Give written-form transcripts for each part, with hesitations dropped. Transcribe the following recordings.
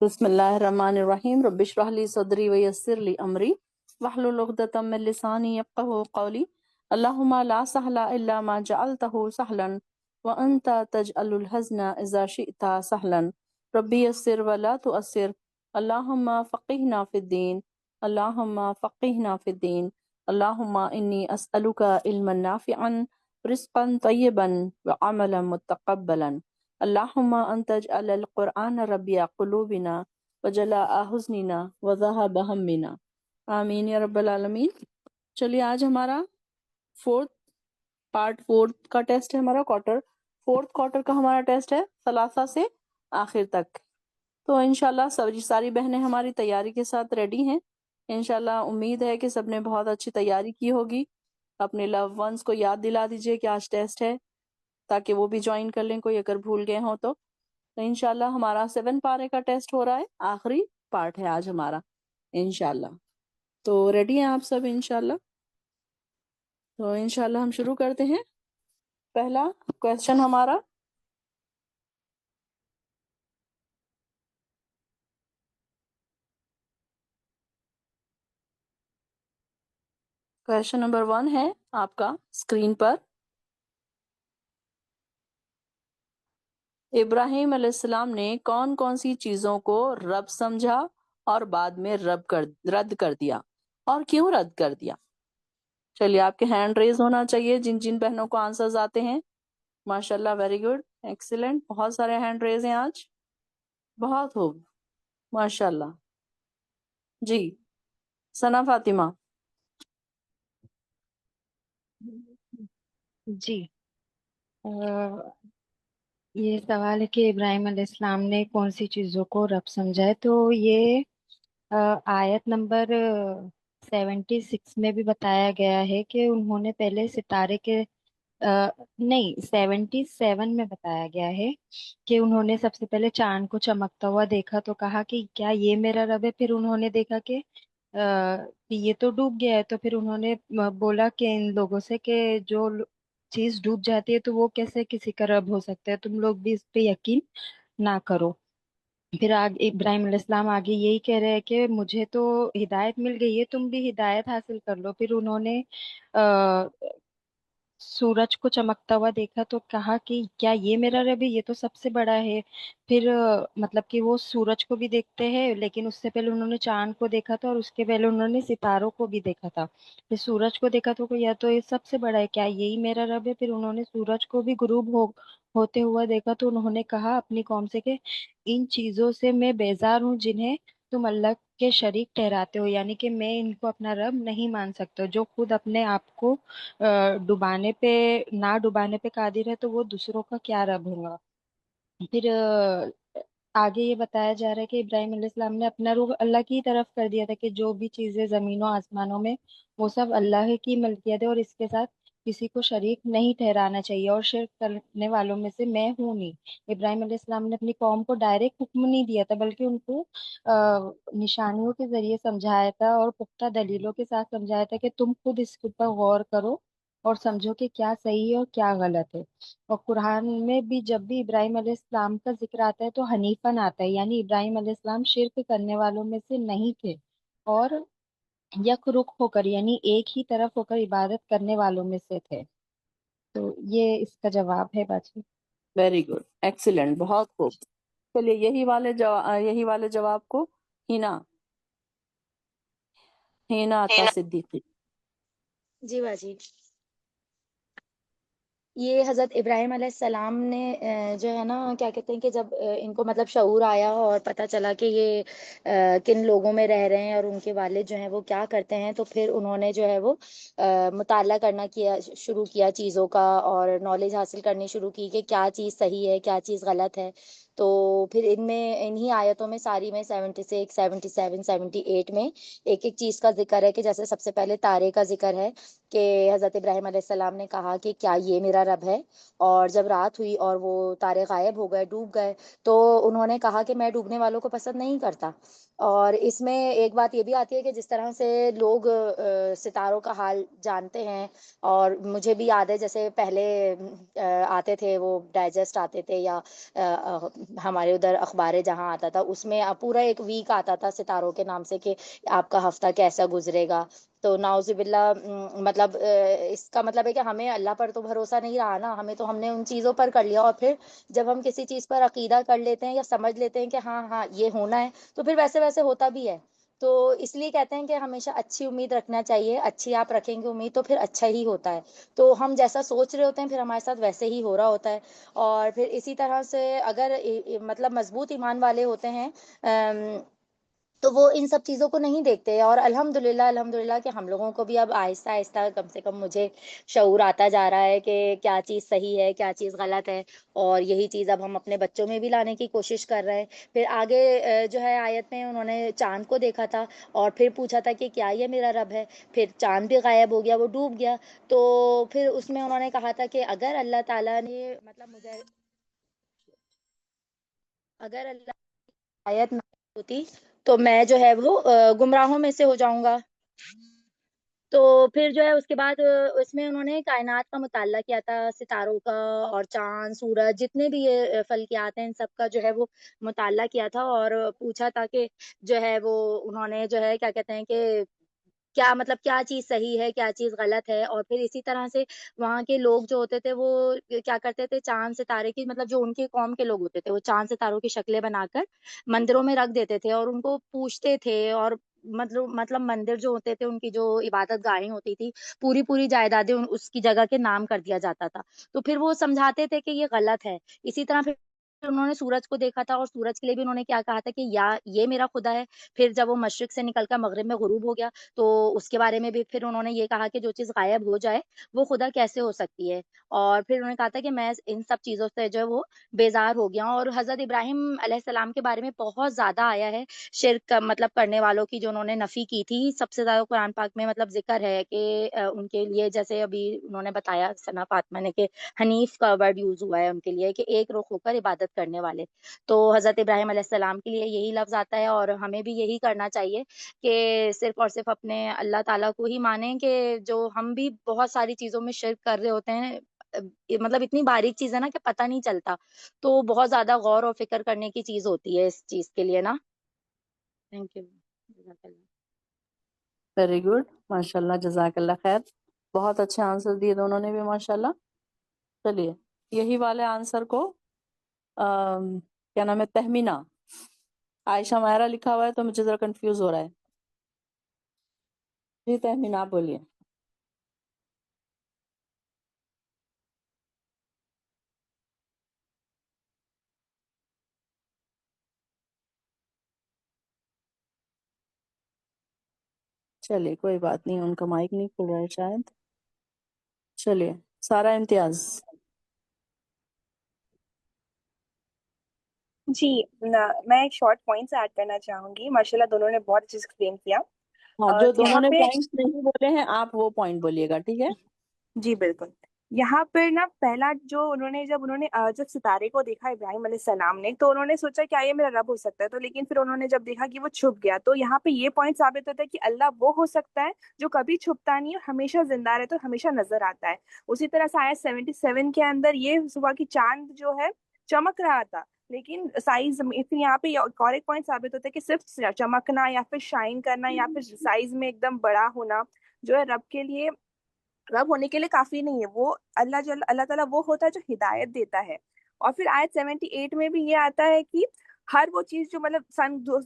بسم اللہ الرحمن الرحیم رب اشرح لی صدری ویسر لی امری واحلل عقدۃ من لسانی یفقهوا قولی اللہم لا سہل الا ما جعلتہ سہلا وانت تجعل الحزن اذا شئت سہلا ربی یسر ولا تؤثر اللہم فقہنا فی الدین اللہم فقہنا فی الدین اللہم انی اسألک علما نافعا رزقا طیبا وعملا متقبلا اللہم ان تجعل القرآن ربیع قلوبنا وجلاء حزننا وذہب ہمنا آمین یا رب العالمین۔ چلیے آج ہمارا پارٹ فورتھ کا ٹیسٹ ہے، ہمارا فورتھ کوارٹر کا ہمارا ٹیسٹ ہے ثلاثہ سے آخر تک۔ تو انشاءاللہ ساری بہنیں ہماری تیاری کے ساتھ ریڈی ہیں۔ انشاءاللہ امید ہے کہ سب نے بہت اچھی تیاری کی ہوگی۔ اپنے لو ونس کو یاد دلا دیجئے کہ آج ٹیسٹ ہے تاکہ وہ بھی جوائن کر لیں، کوئی اگر بھول گئے ہوں تو انشاءاللہ ہمارا 7 پارے کا ٹیسٹ ہو رہا ہے، آخری پارٹ ہے آج ہمارا انشاءاللہ۔ تو ریڈی ہیں آپ سب انشاءاللہ؟ تو انشاءاللہ ہم شروع کرتے ہیں۔ پہلا کویسچن ہمارا کویسچن نمبر 1 ہے آپ کا اسکرین پر۔ ابراہیم علیہ السلام نے کون کون سی چیزوں کو رب سمجھا اور بعد میں رد کر دیا، اور کیوں رد کر دیا؟ چلیے آپ کے ہینڈ ریز ہونا چاہیے جن جن بہنوں کو آنسرز آتے ہیں۔ ماشاءاللہ، ویری گڈ، ایکسیلنٹ، بہت سارے ہینڈ ریز ہیں آج، بہت خوب، ماشاءاللہ۔ جی ثنا فاطمہ۔ جی یہ سوال ہے کہ ابراہیم علیہ السلام نے کون سی چیزوں کو رب سمجھا ہے، تو یہ آیت نمبر 76 میں بھی بتایا گیا ہے کہ انہوں نے پہلے ستارے کے نہیں 77 میں بتایا گیا ہے کہ انہوں نے سب سے پہلے چاند کو چمکتا ہوا دیکھا تو کہا کہ کیا یہ میرا رب ہے۔ پھر انہوں نے دیکھا کہ یہ تو ڈوب گیا ہے، تو پھر انہوں نے بولا کہ ان لوگوں سے کہ جو چیز ڈوب جاتی ہے تو وہ کیسے کسی کا رب ہو سکتا ہے، تم لوگ بھی اس پہ یقین نہ کرو۔ پھر ابراہیم علیہ السلام آگے یہی کہہ رہے ہیں کہ مجھے تو ہدایت مل گئی ہے، تم بھی ہدایت حاصل کر لو۔ پھر انہوں نے سورج کو چمکتا ہوا دیکھا تو کہا کہ کیا یہ میرا رب ہے، یہ تو سب سے بڑا ہے۔ پھر مطلب کہ وہ سورج کو بھی دیکھتے ہیں، لیکن اس سے پہلے انہوں نے چاند کو دیکھا تھا، اور اس کے پہلے انہوں نے ستاروں کو بھی دیکھا تھا۔ پھر سورج کو دیکھا تو یا تو یہ سب سے بڑا ہے، کیا یہی میرا رب ہے۔ پھر انہوں نے سورج کو بھی غروب ہوتے ہوا دیکھا تو انہوں نے کہا اپنی قوم سے کہ ان چیزوں سے میں بیزار ہوں جنہیں تم اللہ کے شریک ٹھہراتے ہو، یعنی کہ میں ان کو اپنا رب نہیں مان سکتا۔ جو خود اپنے آپ کو ڈبانے پہ نہ ڈبانے پہ قادر ہے تو وہ دوسروں کا کیا رب ہوگا۔ پھر آگے یہ بتایا جا رہا ہے کہ ابراہیم علیہ السلام نے اپنا رخ اللہ کی طرف کر دیا تھا کہ جو بھی چیزیں زمین و آسمانوں میں وہ سب اللہ کی ملکیت ہے، اور اس کے ساتھ کسی کو شریک نہیں ٹھہرانا چاہیے، اور شرک کرنے والوں میں سے میں ہوں نہیں۔ ابراہیم علیہ السلام نے اپنی قوم کو ڈائریکٹ حکم نہیں دیا تھا، بلکہ ان کو نشانیوں کے ذریعے سمجھایا تھا اور پختہ دلیلوں کے ساتھ سمجھایا تھا کہ تم خود اس کے اوپر غور کرو اور سمجھو کہ کیا صحیح ہے اور کیا غلط ہے۔ اور قرآن میں بھی جب بھی ابراہیم علیہ السلام کا ذکر آتا ہے تو حنیفاً آتا ہے، یعنی ابراہیم علیہ السلام شرک کرنے والوں میں سے نہیں تھے، اور یک رخ ہو کر یعنی ایک ہی طرف ہو کر عبادت کرنے والوں میں سے تھے۔ تو یہ اس کا جواب ہے باجی۔ ویری گڈ، ایکسیلنٹ، بہت خوب۔ چلیے یہی والے جواب کو ہینا عطا صدیقی۔ جی باجی، یہ حضرت ابراہیم علیہ السلام نے جو ہے نا کیا کہتے ہیں کہ جب ان کو مطلب شعور آیا اور پتہ چلا کہ یہ کن لوگوں میں رہ رہے ہیں اور ان کے والد جو ہیں وہ کیا کرتے ہیں، تو پھر انہوں نے جو ہے وہ مطالعہ کرنا شروع کیا چیزوں کا، اور نالج حاصل کرنی شروع کی کہ کیا چیز صحیح ہے کیا چیز غلط ہے۔ تو پھر انہی آیتوں میں ساری میں 76 77 78 میں ایک ایک چیز کا ذکر ہے، کہ جیسے سب سے پہلے تارے کا ذکر ہے کہ حضرت ابراہیم علیہ السلام نے کہا کہ کیا یہ میرا رب ہے، اور جب رات ہوئی اور وہ تارے غائب ہو گئے، ڈوب گئے، تو انہوں نے کہا کہ میں ڈوبنے والوں کو پسند نہیں کرتا۔ اور اس میں ایک بات یہ بھی آتی ہے کہ جس طرح سے لوگ ستاروں کا حال جانتے ہیں، اور مجھے بھی یاد ہے جیسے پہلے آتے تھے وہ ڈائجسٹ آتے تھے یا ہمارے ادھر اخبار جہاں آتا تھا اس میں پورا ایک ویک آتا تھا ستاروں کے نام سے کہ آپ کا ہفتہ کیسا گزرے گا. تو ناؤز باللہ مطلب اس کا مطلب ہے کہ ہمیں اللہ پر تو بھروسہ نہیں رہا نا, ہم نے ان چیزوں پر کر لیا, اور پھر جب ہم کسی چیز پر عقیدہ کر لیتے ہیں یا سمجھ لیتے ہیں کہ ہاں ہاں یہ ہونا ہے, تو پھر ویسے ویسے ہوتا بھی ہے. تو اس لیے کہتے ہیں کہ ہمیشہ اچھی امید رکھنا چاہیے, اچھی آپ رکھیں گے امید تو پھر اچھا ہی ہوتا ہے. تو ہم جیسا سوچ رہے ہوتے ہیں پھر ہمارے ساتھ ویسے ہی ہو رہا ہوتا ہے. اور پھر اسی طرح سے اگر مطلب مضبوط ایمان والے ہوتے ہیں تو وہ ان سب چیزوں کو نہیں دیکھتے. اور الحمدللہ کہ ہم لوگوں کو بھی اب آہستہ آہستہ کم سے کم مجھے شعور آتا جا رہا ہے کہ کیا چیز صحیح ہے کیا چیز غلط ہے, اور یہی چیز اب ہم اپنے بچوں میں بھی لانے کی کوشش کر رہے ہیں. پھر آگے جو ہے آیت میں انہوں نے چاند کو دیکھا تھا اور پھر پوچھا تھا کہ کیا یہ میرا رب ہے, پھر چاند بھی غائب ہو گیا, وہ ڈوب گیا. تو پھر اس میں انہوں نے کہا تھا کہ اگر اللہ تعالیٰ نے مطلب مجھے اگر اللہ آیت نہ ہوتی تو میں جو ہے وہ گمراہوں میں سے ہو جاؤں گا. تو پھر جو ہے اس کے بعد اس میں انہوں نے کائنات کا مطالعہ کیا تھا, ستاروں کا اور چاند سورج جتنے بھی یہ فلکیات ہیں ان سب کا جو ہے وہ مطالعہ کیا تھا, اور پوچھا تھا کہ جو ہے وہ انہوں نے جو ہے کیا کہتے ہیں کہ کیا مطلب کیا چیز صحیح ہے کیا چیز غلط ہے. اور پھر اسی طرح سے وہاں کے لوگ جو ہوتے تھے وہ کیا کرتے تھے, چاند ستارے کی مطلب جو ان کے قوم کے لوگ ہوتے تھے وہ چاند ستاروں کی شکلیں بنا کر مندروں میں رکھ دیتے تھے اور ان کو پوجتے تھے. اور مطلب مندر جو ہوتے تھے ان کی جو عبادت گاہیں ہوتی تھی پوری پوری جائیدادیں اس کی جگہ کے نام کر دیا جاتا تھا. تو پھر وہ سمجھاتے تھے کہ یہ غلط ہے. اسی طرح پھر انہوں نے سورج کو دیکھا تھا اور سورج کے لیے بھی انہوں نے کیا کہا تھا کہ یا یہ میرا خدا ہے. پھر جب وہ مشرق سے نکل کر مغرب میں غروب ہو گیا تو اس کے بارے میں بھی پھر انہوں نے یہ کہا کہ جو چیز غائب ہو جائے وہ خدا کیسے ہو سکتی ہے. اور پھر انہوں نے کہا تھا کہ میں ان سب چیزوں سے جو ہے وہ بیزار ہو گیا ہوں. اور حضرت ابراہیم علیہ السلام کے بارے میں بہت زیادہ آیا ہے شرک مطلب کرنے والوں کی جو انہوں نے نفی کی تھی. سب سے زیادہ قرآن پاک میں مطلب ذکر ہے کہ ان کے لیے جیسے ابھی انہوں نے بتایا ثنا فاطمہ نے کہ حنیف کا ورڈ یوز ہوا ہے ان کے لیے کہ ایک رخ ہو کر عبادت کرنے والے. تو حضرت ابراہیم علیہ السلام کے لیے یہی لفظ آتا ہے, اور ہمیں بھی یہی کرنا چاہیے کہ صرف اور صرف اپنے اللہ تعالیٰ کو ہی مانیں. کہ جو ہم بھی بہت ساری چیزوں میں شرک کر رہے ہوتے ہیں, مطلب اتنی باریک چیز ہے نا کہ پتہ نہیں چلتا, تو بہت زیادہ غور و فکر کرنے کی چیز ہوتی ہے اس چیز کے لیے نا. Thank you. ویری گڈ, ماشاء اللہ, جزاک اللہ خیر. بہت اچھے آنسر دیے دونوں نے بھی ماشاء اللہ. چلیے یہی والے آنسر کو کیا نام ہے, تہمینہ عائشہ ماہرہ لکھا ہوا ہے تو مجھے ذرا کنفیوز ہو رہا ہے. جی تہمینہ آپ بولیے. چلیے کوئی بات نہیں, ان کا مائک نہیں کھل رہا ہے شاید. چلیے سارا امتیاز. جی میں ایک شارٹ پوائنٹس ایڈ کرنا چاہوں گی. ماشاءاللہ دونوں نے بہت اچھے سے ایکسپلین کیا. ہاں, جو دونوں یہاں نے پہ پوائنٹ نہیں بولے ہیں آپ وہ پوائنٹ بولیے گا, ٹھیک ہے. جی بالکل. یہاں پر نا پہلا جو انہوں نے جب ستارے کو دیکھا ابراہیم علیہ السلام نے تو انہوں نے سوچا کیا یہ میرا رب ہو سکتا ہے, تو لیکن پھر انہوں نے جب دیکھا کہ وہ چھپ گیا تو یہاں پہ یہ پوائنٹ ثابت ہوتا ہے کہ اللہ وہ ہو سکتا ہے جو کبھی چھپتا نہیں اور ہمیشہ زندہ رہتا ہے, ہمیشہ نظر آتا ہے. اسی طرح سے آیت 77 کے اندر یہ ہوا کہ چاند جو ہے چمک رہا تھا لیکن سائز, پھر یہاں پہ اور ایک پوائنٹ ثابت ہوتا ہے کہ صرف چمکنا یا پھر شائن کرنا یا پھر سائز میں ایک دم بڑا ہونا جو ہے رب کے لیے, رب ہونے کے لیے کافی نہیں ہے. وہ اللہ تعالیٰ وہ ہوتا ہے جو ہدایت دیتا ہے. اور پھر آیت 78 میں بھی یہ آتا ہے کہ ہر وہ چیز جو مطلب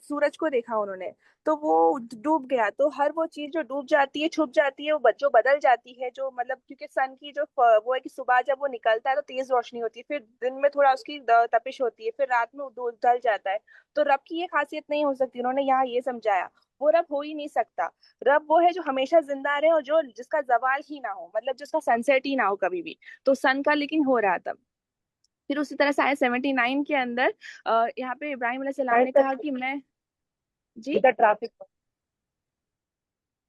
سورج کو دیکھا انہوں نے تو وہ ڈوب گیا, تو ہر وہ چیز جو ڈوب جاتی ہے چھپ جاتی ہے وہ جو بدل جاتی ہے, جو مطلب کیونکہ سن کی جو وہ ہے کہ صبح جب وہ نکلتا ہے تو تیز روشنی ہوتی ہے, پھر دن میں تھوڑا اس کی تپش ہوتی ہے, پھر رات میں ڈل جاتا ہے. تو رب کی یہ خاصیت نہیں ہو سکتی. انہوں نے یہاں یہ سمجھایا وہ رب ہو ہی نہیں سکتا. رب وہ ہے جو ہمیشہ زندہ رہے اور جو جس کا زوال ہی نہ ہو, مطلب جس کا سنسیٹ ہی نہ ہو کبھی بھی. تو سن کا لیکن ہو رہا تھا. پھر اسی طرح سے آیت 79 کے اندر یہاں پہ ابراہیم علیہ السلام نے کہا کہ میں جی ٹرافک.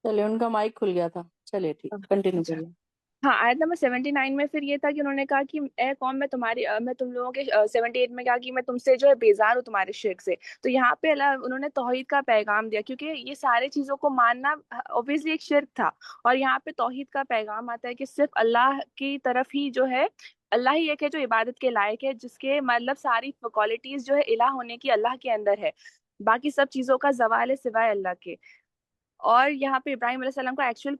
چلیے ان کا مائک کھل گیا تھا. چلیے ٹھیک, کنٹینیو اچھا کریے. ہاں, آیت نمبر 79 میں پھر یہ تھا کہ انہوں نے کہا کہ اے قوم میں تم لوگوں کے 78 میں کہا کہ میں تم سے جو ہے بیزار ہوں تمہارے شرک سے. تو یہاں پہ انہوں نے توحید کا پیغام دیا کیونکہ یہ سارے چیزوں کو ماننا اوبویسلی ایک شرک تھا, اور یہاں پہ توحید کا پیغام آتا ہے کہ صرف اللہ کی طرف ہی جو ہے अल्लाह ही एक है जो इबादत के लायक है, जिसके मतलब सारी क्वालिटीज जो है इलाह होने की अल्लाह के अंदर है, बाकी सब चीज़ों का जवाल है सिवाय अल्लाह के। और यहाँ पे इब्राहिम अलैहिस्सलाम का एक्चुअल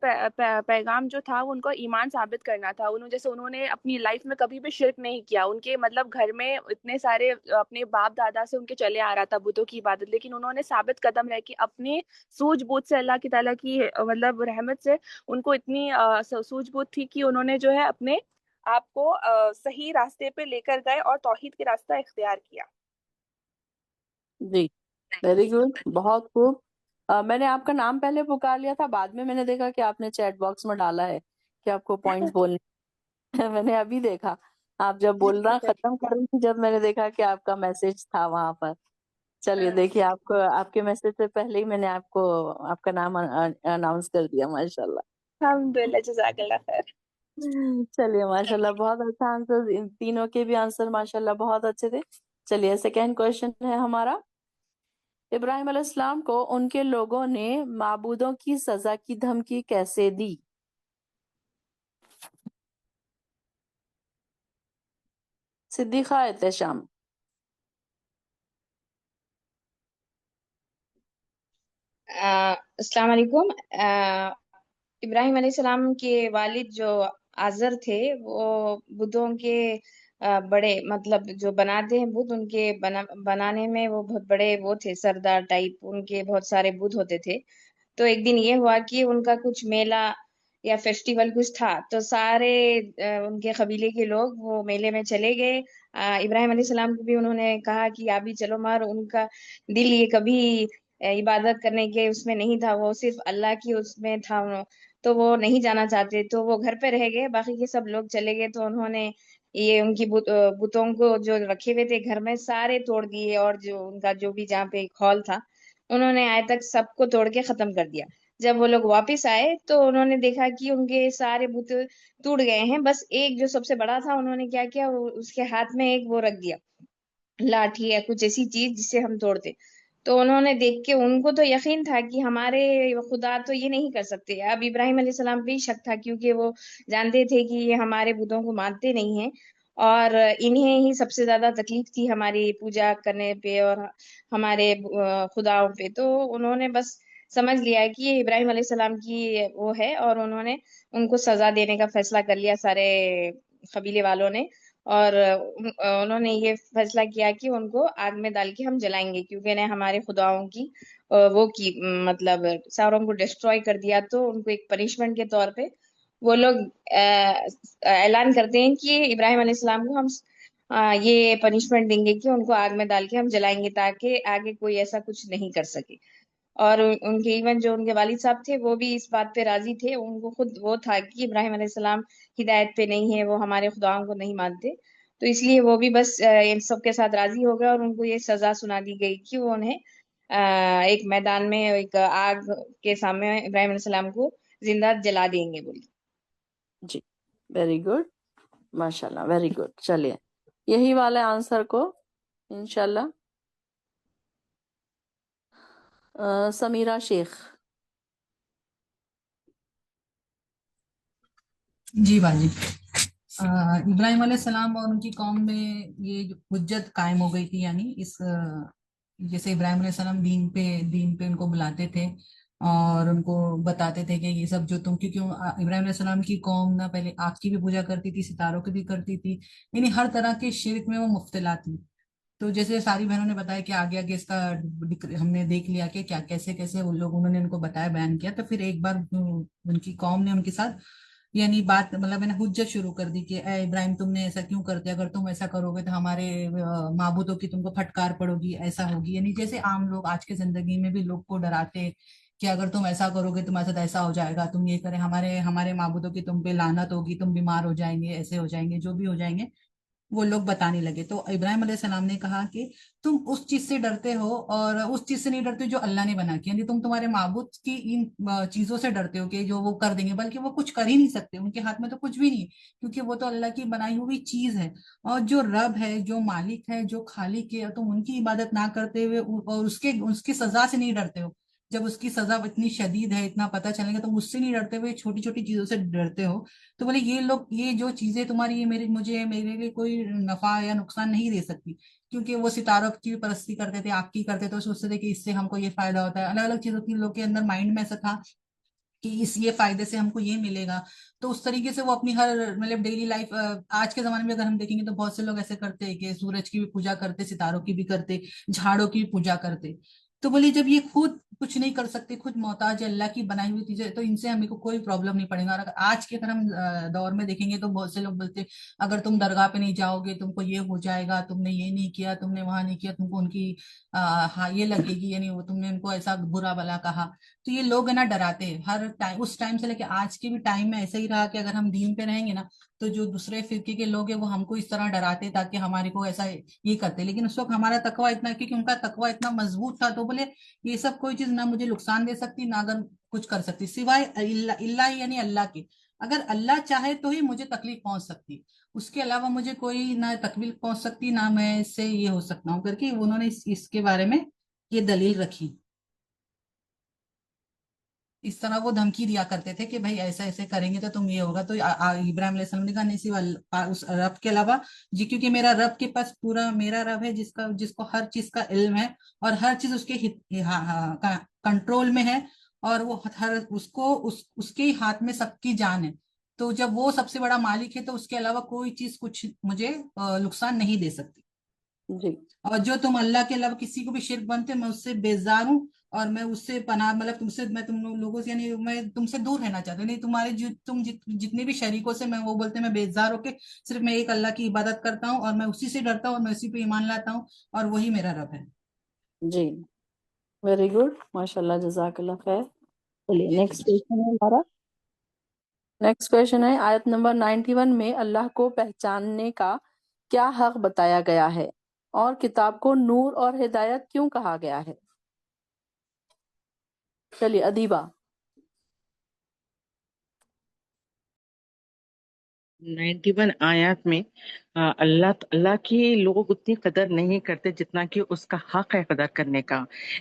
पैगाम जो था वो उनको ईमान साबित करना था। उन्होंने अपनी लाइफ में कभी भी शिर्क नहीं किया। उनके मतलब घर में इतने सारे अपने बाप दादा से उनके चले आ रहा था बुतों की इबादत, लेकिन उन्होंने साबित कदम रह के अपने सूझबूझ से अल्लाह की ताला की मतलब रहमत से उनको इतनी सूझबूझ थी कि उन्होंने जो है अपने आपको सही रास्ते पे लेकर गए और तौहीद के रास्ता इख्तियार किया। जी, वेरी गुड, बहुत खूब। मैंने आपका नाम पहले पुकार लिया था, बाद में मैंने देखा कि आपने चैट बॉक्स में डाला है कि आपको पॉइंट्स बोलने हैं। मैंने अभी देखा, आप जब बोलना खत्म कर रही थी, जब मैंने देखा कि आपका मैसेज था वहां पर। चलिए देखिए, आपको आपके मैसेज से पहले ही मैंने आपको आपका नाम अनाउंस कर दिया, माशाल्लाह। अल्हम्दुलिल्लाह, जज़ाकल्लाह खैर। चलिए माशाल्लाह, बहुत अच्छा आंसर, इन तीनों के भी आंसर माशाल्लाह बहुत अच्छे थे। चलिए सेकेंड क्वेश्चन है हमारा। इब्राहिम अलैहिस्सलाम को उनके लोगों ने माबूदों की सजा की धमकी कैसे दी? सिद्दीक़ा एहतेशाम। अस्सलाम वालेकुम। इब्राहिम अलैहिस्सलाम के वालिद जो आजर थे, वो बुतों के बड़े मतलब जो बनाते हैं बुत, उनके बनाने में वो बहुत बड़े वो थे, सरदार टाइप, उनके बहुत सारे बुत होते थे। तो एक दिन ये हुआ कि उनका कुछ मेला या फेस्टिवल कुछ था, तो सारे उनके कबीले के लोग वो मेले में चले गए। इब्राहिम अलैहिस्सलाम को भी उन्होंने कहा कि आप भी चलो, मगर उनका दिल ये कभी इबादत करने के उसमें नहीं था, वो सिर्फ अल्लाह की उसमें था। तो वो नहीं जाना चाहते, तो वो घर पे रह गए, बाकी के सब लोग चले गए। तो उन्होंने ये उनकी बुतों को जो रखे हुए थे घर में सारे तोड़ दिए, और जो उनका जो भी जहाँ पे एक हॉल था, उन्होंने आए तक सबको तोड़ के खत्म कर दिया। जब वो लोग वापस आए तो उन्होंने देखा कि उनके सारे बुत टूट गए हैं, बस एक जो सबसे बड़ा था, उन्होंने क्या किया, उसके हाथ में एक वो रख दिया, लाठी या कुछ ऐसी चीज जिससे हम तोड़ते। तो उन्होंने देख के, उनको तो यकीन था कि हमारे खुदा तो ये नहीं कर सकते। अब इब्राहिम अलैहिस्सलाम पे ही शक था, क्योंकि वो जानते थे कि ये हमारे बुतों को मानते नहीं हैं, और इन्हें ही सबसे ज्यादा तकलीफ थी हमारी पूजा करने पे और हमारे खुदाओं पे। तो उन्होंने बस समझ लिया कि ये इब्राहिम अलैहिस्सलाम की वो है, और उन्होंने उनको सजा देने का फैसला कर लिया सारे कबीले वालों ने। और उन्होंने ये फैसला किया कि उनको आग में डाल के हम जलाएंगे, क्योंकि ने हमारे खुदाओं की वो की मतलब सारों को डिस्ट्रॉय कर दिया। तो उनको एक पनिशमेंट के तौर पे वो लोग ऐलान करते हैं कि इब्राहिम अलैहिस्सलाम को हम ये पनिशमेंट देंगे कि उनको आग में डाल के हम जलाएंगे, ताकि आगे कोई ऐसा कुछ नहीं कर सके। और उनके इवन जो उनके वालिद साहब थे, वो भी इस बात पे राजी थे। उनको खुद वो था कि इब्राहिम अलैहिस्सलाम हिदायत पे नहीं है, वो हमारे खुदाओं को नहीं मानते। तो इसलिए वो भी बस इन सब के साथ राजी हो गए, और उनको ये सजा सुना दी गई कि वो उन्हें एक मैदान में एक आग के सामने इब्राहिम अलैहिस्सलाम को जिंदा जला देंगे बोली। जी, वेरी गुड, माशाल्लाह, वेरी गुड। चलिए यही वाले आंसर को इंशाल्लाह समीरा शेख। जी बाजी। इब्राहिम अलैहिस्सलाम और उनकी कौम में ये जो हुज्जत कायम हो गई थी, यानी इस जैसे इब्राहिम अलैहिस्सलाम दीन पे उनको बुलाते थे और उनको बताते थे कि ये सब जो तुम, क्योंकि इब्राहिम अलैहिस्सलाम की कौम ना पहले आग की भी पूजा करती थी, सितारों की भी करती थी, यानी हर तरह के शिर्क में वो मुब्तला थी। तो जैसे सारी बहनों ने बताया कि आगे आगे इसका हमने देख लिया कि क्या कैसे कैसे उन लोग उन्होंने उनको बताया, बयान किया। तो फिर एक बार उनकी कौम ने उनके साथ यानी बात मतलब मैंने हुज्जत शुरू कर दी कि ए इब्राहिम, तुमने ऐसा क्यों करते, अगर तुम ऐसा करोगे तो हमारे माबूदों की तुमको फटकार पड़ोगी, ऐसा होगी। यानी जैसे आम लोग आज के जिंदगी में भी लोग को डराते कि अगर तुम ऐसा करोगे तुम्हारे साथ ऐसा हो जाएगा, तुम ये करें, हमारे हमारे माबूदों की तुम पे लानत होगी, तुम बीमार हो जाएंगे, ऐसे हो जाएंगे, जो भी हो जाएंगे, वो लोग बताने लगे। तो इब्राहिम अलैहिस्सलाम ने कहा कि तुम उस चीज से डरते हो और उस चीज से नहीं डरते जो अल्लाह ने बना की, यानी तुम तुम्हारे माबूद की इन चीजों से डरते हो कि जो वो कर देंगे, बल्कि वो कुछ कर ही नहीं सकते, उनके हाथ में तो कुछ भी नहीं है, क्योंकि वो तो अल्लाह की बनाई हुई चीज है। और जो रब है, जो मालिक है, जो खालिक है, तुम उनकी इबादत ना करते हुए और उसके उसकी सजा से नहीं डरते हो, जब उसकी सजा इतनी शदीद है, इतना पता चलेगा, तुम उससे नहीं डरते हुए छोटी छोटी चीजों से डरते हो। तो बोले ये लोग, ये जो चीजें तुम्हारी, ये मेरे लिए कोई नफा या नुकसान नहीं दे सकती, क्योंकि वो सितारों की परस्ती करते थे, आग की करते थे, तो सोचते थे कि इससे हमको ये फायदा होता है। अलग अलग चीजों की लोग के अंदर माइंड में ऐसा था कि इस ये फायदे से हमको ये मिलेगा। तो उस तरीके से वो अपनी हर मतलब डेली लाइफ, आज के जमाने में अगर हम देखेंगे तो बहुत से लोग ऐसे करते हैं कि सूरज की भी पूजा करते, सितारों की भी करते, झाड़ों की भी पूजा करते। तो बोली जब ये खुद कुछ नहीं कर सकते, खुद मोहताज है अल्लाह की बनाई हुई चीजें, तो इनसे हमें को कोई प्रॉब्लम नहीं पड़ेगा। और अगर आज के अगर हम दौर में देखेंगे तो बहुत से लोग बोलते हैं, अगर तुम दरगाह पे नहीं जाओगे तुमको ये हो जाएगा, तुमने ये नहीं किया, तुमने वहां नहीं किया, तुमको उनकी हाँ ये लगेगी, यानी वो तुमने उनको ऐसा बुरा भला कहा। तो ये लोग है ना डराते हैं हर टाइम, उस टाइम से लेके आज के भी टाइम में ऐसे ही रहा कि अगर हम दीन पे रहेंगे ना, तो जो दूसरे फिरके के लोग हैं वो हमको इस तरह डराते ताकि हमारे को ऐसा ये करते। लेकिन उस वक्त हमारा तकवा इतना, क्योंकि उनका तकवा इतना मजबूत था, तो बोले ये सब कोई चीज ना मुझे नुकसान दे सकती, ना अगर कुछ कर सकती, सिवाय इल्ला यानी अल्लाह के। अगर अल्लाह चाहे तो ही मुझे तकलीफ पहुंच सकती, उसके अलावा मुझे कोई ना तकलीफ पहुंच सकती, ना मैं इससे ये हो सकता हूँ करके उन्होंने इसके बारे में ये दलील रखी। इस तरह वो धमकी दिया करते थे कि भाई ऐसा ऐसे करेंगे तो तुम ये होगा। तो इब्राहिम अलैहिस्सलाम ने कहा नहीं, सिवा उस रब के अलावा जी, क्योंकि मेरा रब के पास पूरा, मेरा रब है जिसको हर चीज का इल्म है और हर चीज उसके कंट्रोल में है, और वो हर उसके ही हाथ में सबकी जान है। तो जब वो सबसे बड़ा मालिक है तो उसके अलावा कोई चीज कुछ मुझे नुकसान नहीं दे सकती। जी और जो तुम अल्लाह के अलावा किसी को भी शिर्क बनते, मैं उससे बेजार हूँ, और मैं उससे पनाह, मतलब तुमसे, मैं तुम लोगों से, यानी मैं तुमसे दूर रहना चाहती हूँ। नहीं तुम्हारे जितने भी शरीकों से मैं, वो बोलते हैं, मैं बेजार होके सिर्फ मैं एक अल्लाह की इबादत करता हूँ और मैं उसी से डरता हूँ और मैं उसी पे ईमान लाता हूँ, और वही मेरा रब है। जी, वेरी गुड, माशाल्लाह, जजाकल्लाह खैर। चलिए नेक्स्ट क्वेश्चन है हमारा। नेक्स्ट क्वेश्चन है, आयत नंबर 91 में अल्लाह को पहचानने का क्या हक बताया गया है और किताब को नूर और हिदायत क्यों कहा गया है? चलिए अदीबा। 91 आयत में अल्लाह की लोग उतनी कदर नहीं करते जितना कि उसका हक है कदर करने का।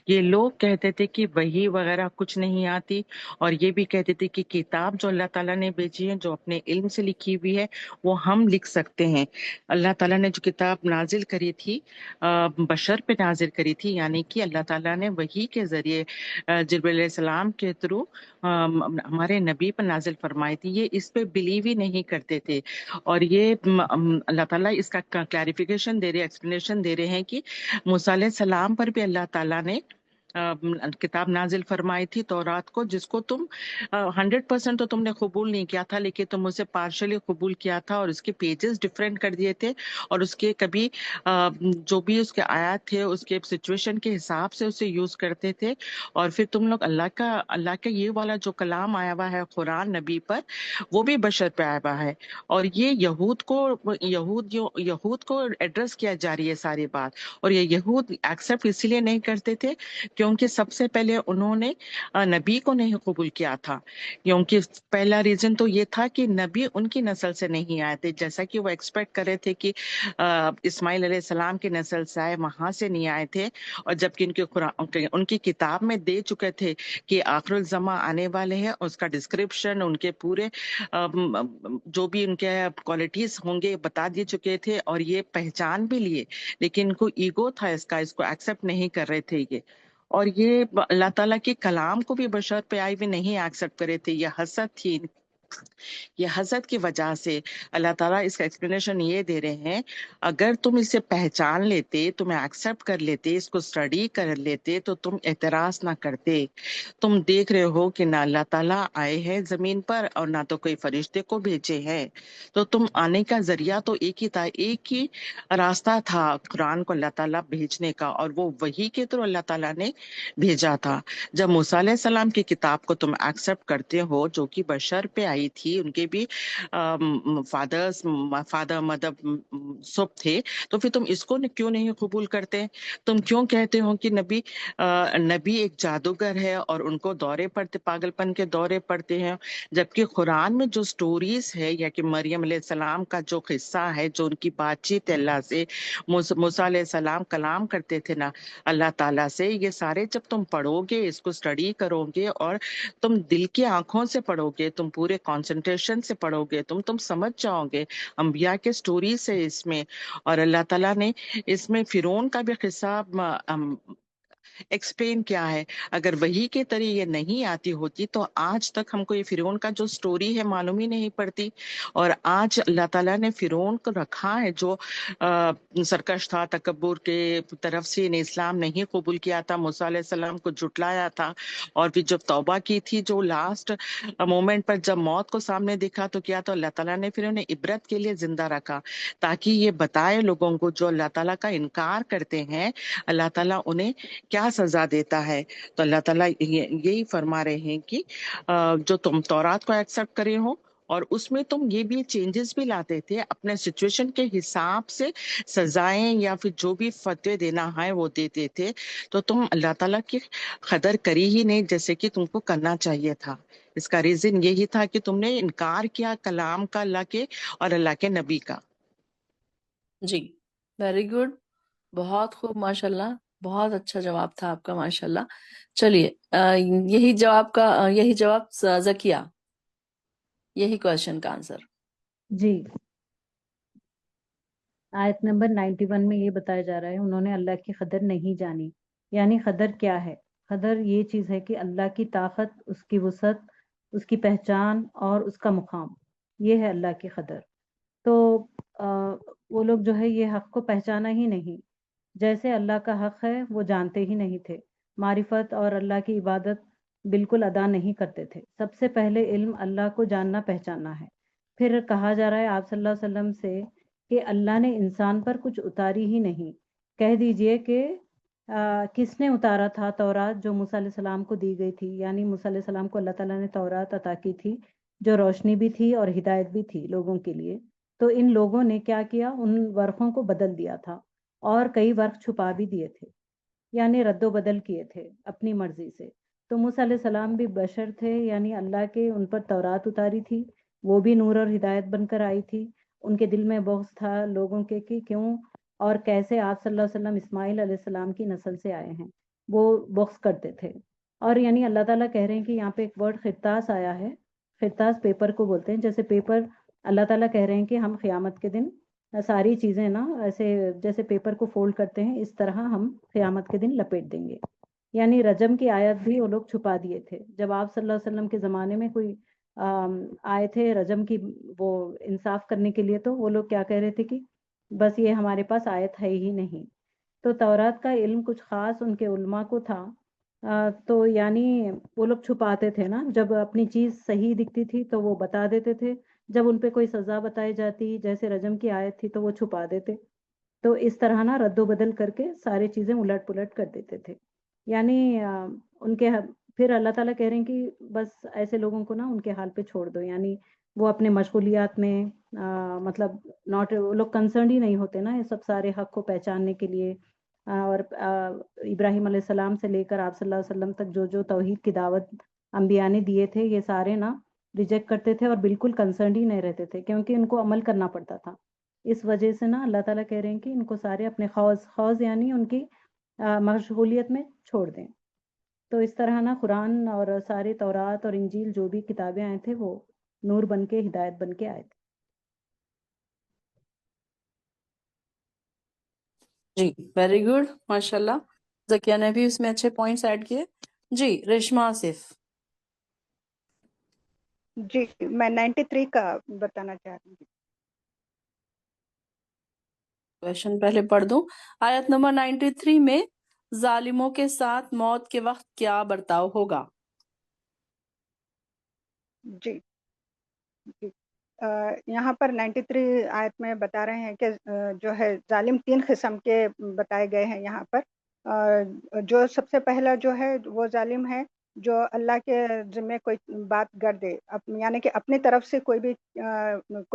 ये लोग कहते थे कि वही वगैरह कुछ नहीं आती, और ये भी कहते थे कि किताब जो अल्लाह ताला ने भेजी है, जो अपने इल्म से लिखी हुई है, वो हम लिख सकते हैं। अल्लाह ताला ने जो किताब नाजिल करी थी, बशर पे नाजिल करी थी, यानी कि अल्लाह ताला ने वही के जरिए जिब्रील सलाम के थ्रू हमारे नबी पर नाजिल फरमाई थी। ये इस पे बिलीव ही नहीं करते थे, और ये अल्लाह ताला इसका क्लैरिफिकेशन दे रहे, एक्सप्लेनेशन दे रहे हैं कि मूसा अलैहि सलाम पर भी अल्लाह ताला ने किताब नाजिल फरमाई थी, तौरात को, जिसको तुम 100% तो तुमने कबूल नहीं किया था, लेकिन तुम उसे पार्शली कबूल किया था, और उसके पेजेस डिफरेंट कर दिए थे, और उसके कभी जो भी उसके आयत थे उसके सिचुएशन के हिसाब से उसे यूज करते थे। और फिर तुम लोग अल्लाह का ये वाला जो कलाम आया हुआ है कुरान नबी पर, वो भी बशर पे आया हुआ है, और ये यहूद को एड्रेस किया जा रही है सारी बात। और ये यहूद एक्सेप्ट इसीलिए नहीं करते थे क्योंकि सबसे पहले उन्होंने नबी को नहीं कबूल किया था, क्योंकि पहला रीजन तो ये था कि नबी उनकी नस्ल से नहीं आए थे, जैसा कि वो एक्सपेक्ट कर रहे थे कि इस्माइल अलैहिस्सलाम की नस्ल से आए, वहां से नहीं आए थे। और जबकि उनकी किताब में दे चुके थे कि आखिरुल ज़मा आने वाले हैं, उसका डिस्क्रिप्शन, उनके पूरे जो भी उनके क्वालिटीज होंगे बता दिए चुके थे, और ये पहचान भी लिए, लेकिन इनको ईगो था इसको एक्सेप्ट नहीं कर रहे थे ये। और ये अल्लाह ताला के कलाम को भी बशर पे आए हुए नहीं एक्सेप्ट करे थे, ये हसद थी। ये हसद की वजह से अल्लाह ताला इसका एक्सप्लेनेशन ये दे रहे हैं, अगर तुम इसे पहचान लेते, तुम एक्सेप्ट कर लेते, इसको स्टडी कर लेते, तो तुम एतराज ना करते। तुम देख रहे हो कि ना अल्लाह ताला आए हैं जमीन पर और ना तो कोई फरिश्ते को भेजे हैं, तो तुम आने का जरिया तो एक ही था, एक ही रास्ता था कुरान को अल्लाह ताला भेजने का, और वो वही के थ्रू अल्लाह ताला ने भेजा था। जब मूसा अलैहि सलाम की किताब को तुम एक्सेप्ट करते हो जो कि बशर पे آئی تھی ان کے بھی فادر مدر سب تھے، تو پھر تم اس کو کیوں نہیں قبول کرتے؟ تم کیوں کہتے ہو کہ نبی ایک جادوگر ہے اور ان کو دورے پڑتے، پاگل پن کے دورے پڑتے ہیں، جبکہ قرآن میں جو سٹوریز ہے یا کہ مریم علیہ السلام کا جو قصہ ہے، جو ان کی بات چیت اللہ سے، موسیٰ علیہ السلام کلام کرتے تھے نا اللہ تعالیٰ سے، یہ سارے جب تم پڑھو گے، اس کو اسٹڈی کرو گے اور تم دل کی آنکھوں سے پڑھو گے، تم پورے کانسنٹریشن سے پڑھو گے، تم سمجھ جاؤ گے انبیاء کے سٹوریز ہے اس میں۔ اور اللہ تعالیٰ نے اس میں فرعون کا بھی قصہ ایکسپلین کیا ہے۔ اگر وہی کے طریقے یہ نہیں آتی ہوتی تو آج تک ہم کو یہ فرعون کا جو سٹوری ہے معلوم ہی نہیں پڑتی۔ اور آج اللہ تعالیٰ نے فرعون کو رکھا ہے جو سرکش تھا، تکبر کے طرف سے انہیں اسلام نہیں قبول کیا تھا، موسیٰ علیہ السلام کو جھٹلایا تھا، اور پھر جب توبہ کی تھی، جو لاسٹ مومنٹ پر جب موت کو سامنے دکھا تو کیا، تو اللہ تعالیٰ نے پھر انہیں عبرت کے لیے زندہ رکھا تاکہ یہ بتائے لوگوں کو جو اللہ تعالیٰ کا انکار کرتے ہیں اللہ تعالیٰ انہیں کیا سزا دیتا ہے۔ تو اللہ تعالیٰ یہی فرما رہے ہیں کہ جو تم تورات کو ایکسپٹ کرے ہو اور اس میں تم یہ بھی چینجز بھی لاتے تھے، اپنے سچویشن کے حساب سے سزائیں یا پھر جو بھی فتوے دینا ہے وہ دیتے تھے، تو تم اللہ تعالیٰ کی قدر کری ہی نہیں جیسے کہ تم کو کرنا چاہیے تھا۔ اس کا ریزن یہی تھا کہ تم نے انکار کیا کلام کا، اللہ کے اور اللہ کے نبی کا۔ جی ویری گڈ، بہت خوب، ماشاءاللہ، بہت اچھا جواب تھا آپ کا، ماشاءاللہ۔ چلیے یہی جواب زکیہ، یہی کوشچن کا آنسر۔ جی، آیت نمبر 91 میں یہ بتایا جا رہا ہے انہوں نے اللہ کی قدر نہیں جانی۔ یعنی قدر کیا ہے؟ قدر یہ چیز ہے کہ اللہ کی طاقت، اس کی وسعت، اس کی پہچان اور اس کا مقام، یہ ہے اللہ کی قدر۔ تو وہ لوگ جو ہے یہ حق کو پہچانا ہی نہیں، جیسے اللہ کا حق ہے وہ جانتے ہی نہیں تھے، معرفت اور اللہ کی عبادت بالکل ادا نہیں کرتے تھے۔ سب سے پہلے علم اللہ کو جاننا پہچاننا ہے۔ پھر کہا جا رہا ہے آپ صلی اللہ علیہ وسلم سے کہ اللہ نے انسان پر کچھ اتاری ہی نہیں۔ کہہ دیجئے کہ کس نے اتارا تھا تورات جو موسیٰ علیہ السلام کو دی گئی تھی؟ یعنی موسیٰ علیہ السلام کو اللہ تعالیٰ نے تورات عطا کی تھی جو روشنی بھی تھی اور ہدایت بھی تھی لوگوں کے لیے۔ تو ان لوگوں نے کیا کیا؟ ان ورقوں کو بدل دیا تھا اور کئی ورق چھپا بھی دیے تھے، یعنی رد و بدل کیے تھے اپنی مرضی سے۔ تو موسیٰ علیہ السلام بھی بشر تھے، یعنی اللہ کے ان پر تورات اتاری تھی، وہ بھی نور اور ہدایت بن کر آئی تھی۔ ان کے دل میں بغض تھا لوگوں کے کہ کیوں اور کیسے آپ صلی اللہ علیہ وسلم اسماعیل علیہ السلام کی نسل سے آئے ہیں، وہ بغض کرتے تھے۔ اور یعنی اللہ تعالیٰ کہہ رہے ہیں کہ یہاں پہ ایک ورڈ خرطاس آیا ہے، خرطاس پیپر کو بولتے ہیں۔ جیسے پیپر اللہ تعالیٰ کہہ رہے ہیں کہ ہم قیامت کے دن ساری چیزیں نا ایسے جیسے پیپر کو فولڈ کرتے ہیں اس طرح ہم قیامت کے دن لپیٹ دیں گے۔ یعنی رجم کی آیت بھی وہ لوگ چھپا دیے تھے۔ جب آپ صلی اللہ علیہ وسلم کے زمانے میں کوئی آئے تھے رجم کی وہ انصاف کرنے کے لیے، تو وہ لوگ کیا کہہ رہے تھے کہ بس یہ ہمارے پاس آیت ہے ہی نہیں۔ تو تورات کا علم کچھ خاص ان کے علماء کو تھا، تو یعنی وہ لوگ چھپاتے تھے نا، جب اپنی چیز صحیح دکھتی تھی تو وہ بتا دیتے تھے، جب ان پہ کوئی سزا بتائی جاتی جیسے رجم کی آیت تھی تو وہ چھپا دیتے۔ تو اس طرح نا رد و بدل کر کے ساری چیزیں الٹ پلٹ کر دیتے تھے۔ یعنی ان کے پھر اللہ تعالیٰ کہہ رہے ہیں کہ بس ایسے لوگوں کو نا ان کے حال پہ چھوڑ دو، یعنی وہ اپنے مشغولیات میں مطلب وہ لوگ کنسرنڈ ہی نہیں ہوتے نا یہ سب سارے حق کو پہچاننے کے لیے۔ اور ابراہیم علیہ السلام سے لے کر آپ صلی اللہ علیہ وسلم تک جو توحید کی دعوت انبیاء نے دیے تھے، یہ سارے نا ریجیکٹ کرتے تھے اور بالکل کنسرنڈ ہی نہیں رہتے تھے، کیونکہ ان کو عمل کرنا پڑتا تھا۔ اس وجہ سے نا اللہ تعالیٰ کہہ رہے ہیں کہ ان کو سارے اپنے خوض یعنی ان کی مشغولیت میں چھوڑ دیں۔ تو اس طرح نا قرآن اور سارے تورات اور انجیل جو بھی کتابیں آئے تھے وہ نور بن کے ہدایت بن کے آئے تھے۔ جی ویری گڈ، ماشاءاللہ، زکیہ نے بھی اس میں اچھے پوائنٹس ایڈ کیے۔ جی ریشما آصف۔ جی میں 93 کا بتانا چاہ رہی ہوں۔ کویشچن پہلے پڑھ دوں۔ آیت نمبر 93 میں ظالموں کے ساتھ موت کے وقت کیا برتاؤ ہوگا؟ جی جی یہاں پر 93 آیت میں بتا رہے ہیں کہ جو ہے ظالم 3 قسم کے بتائے گئے ہیں یہاں پر۔ جو سب سے پہلا جو ہے وہ ظالم ہے जो अल्लाह के ज़िम्मे कोई बात कर दे, यानी कि अपनी तरफ से कोई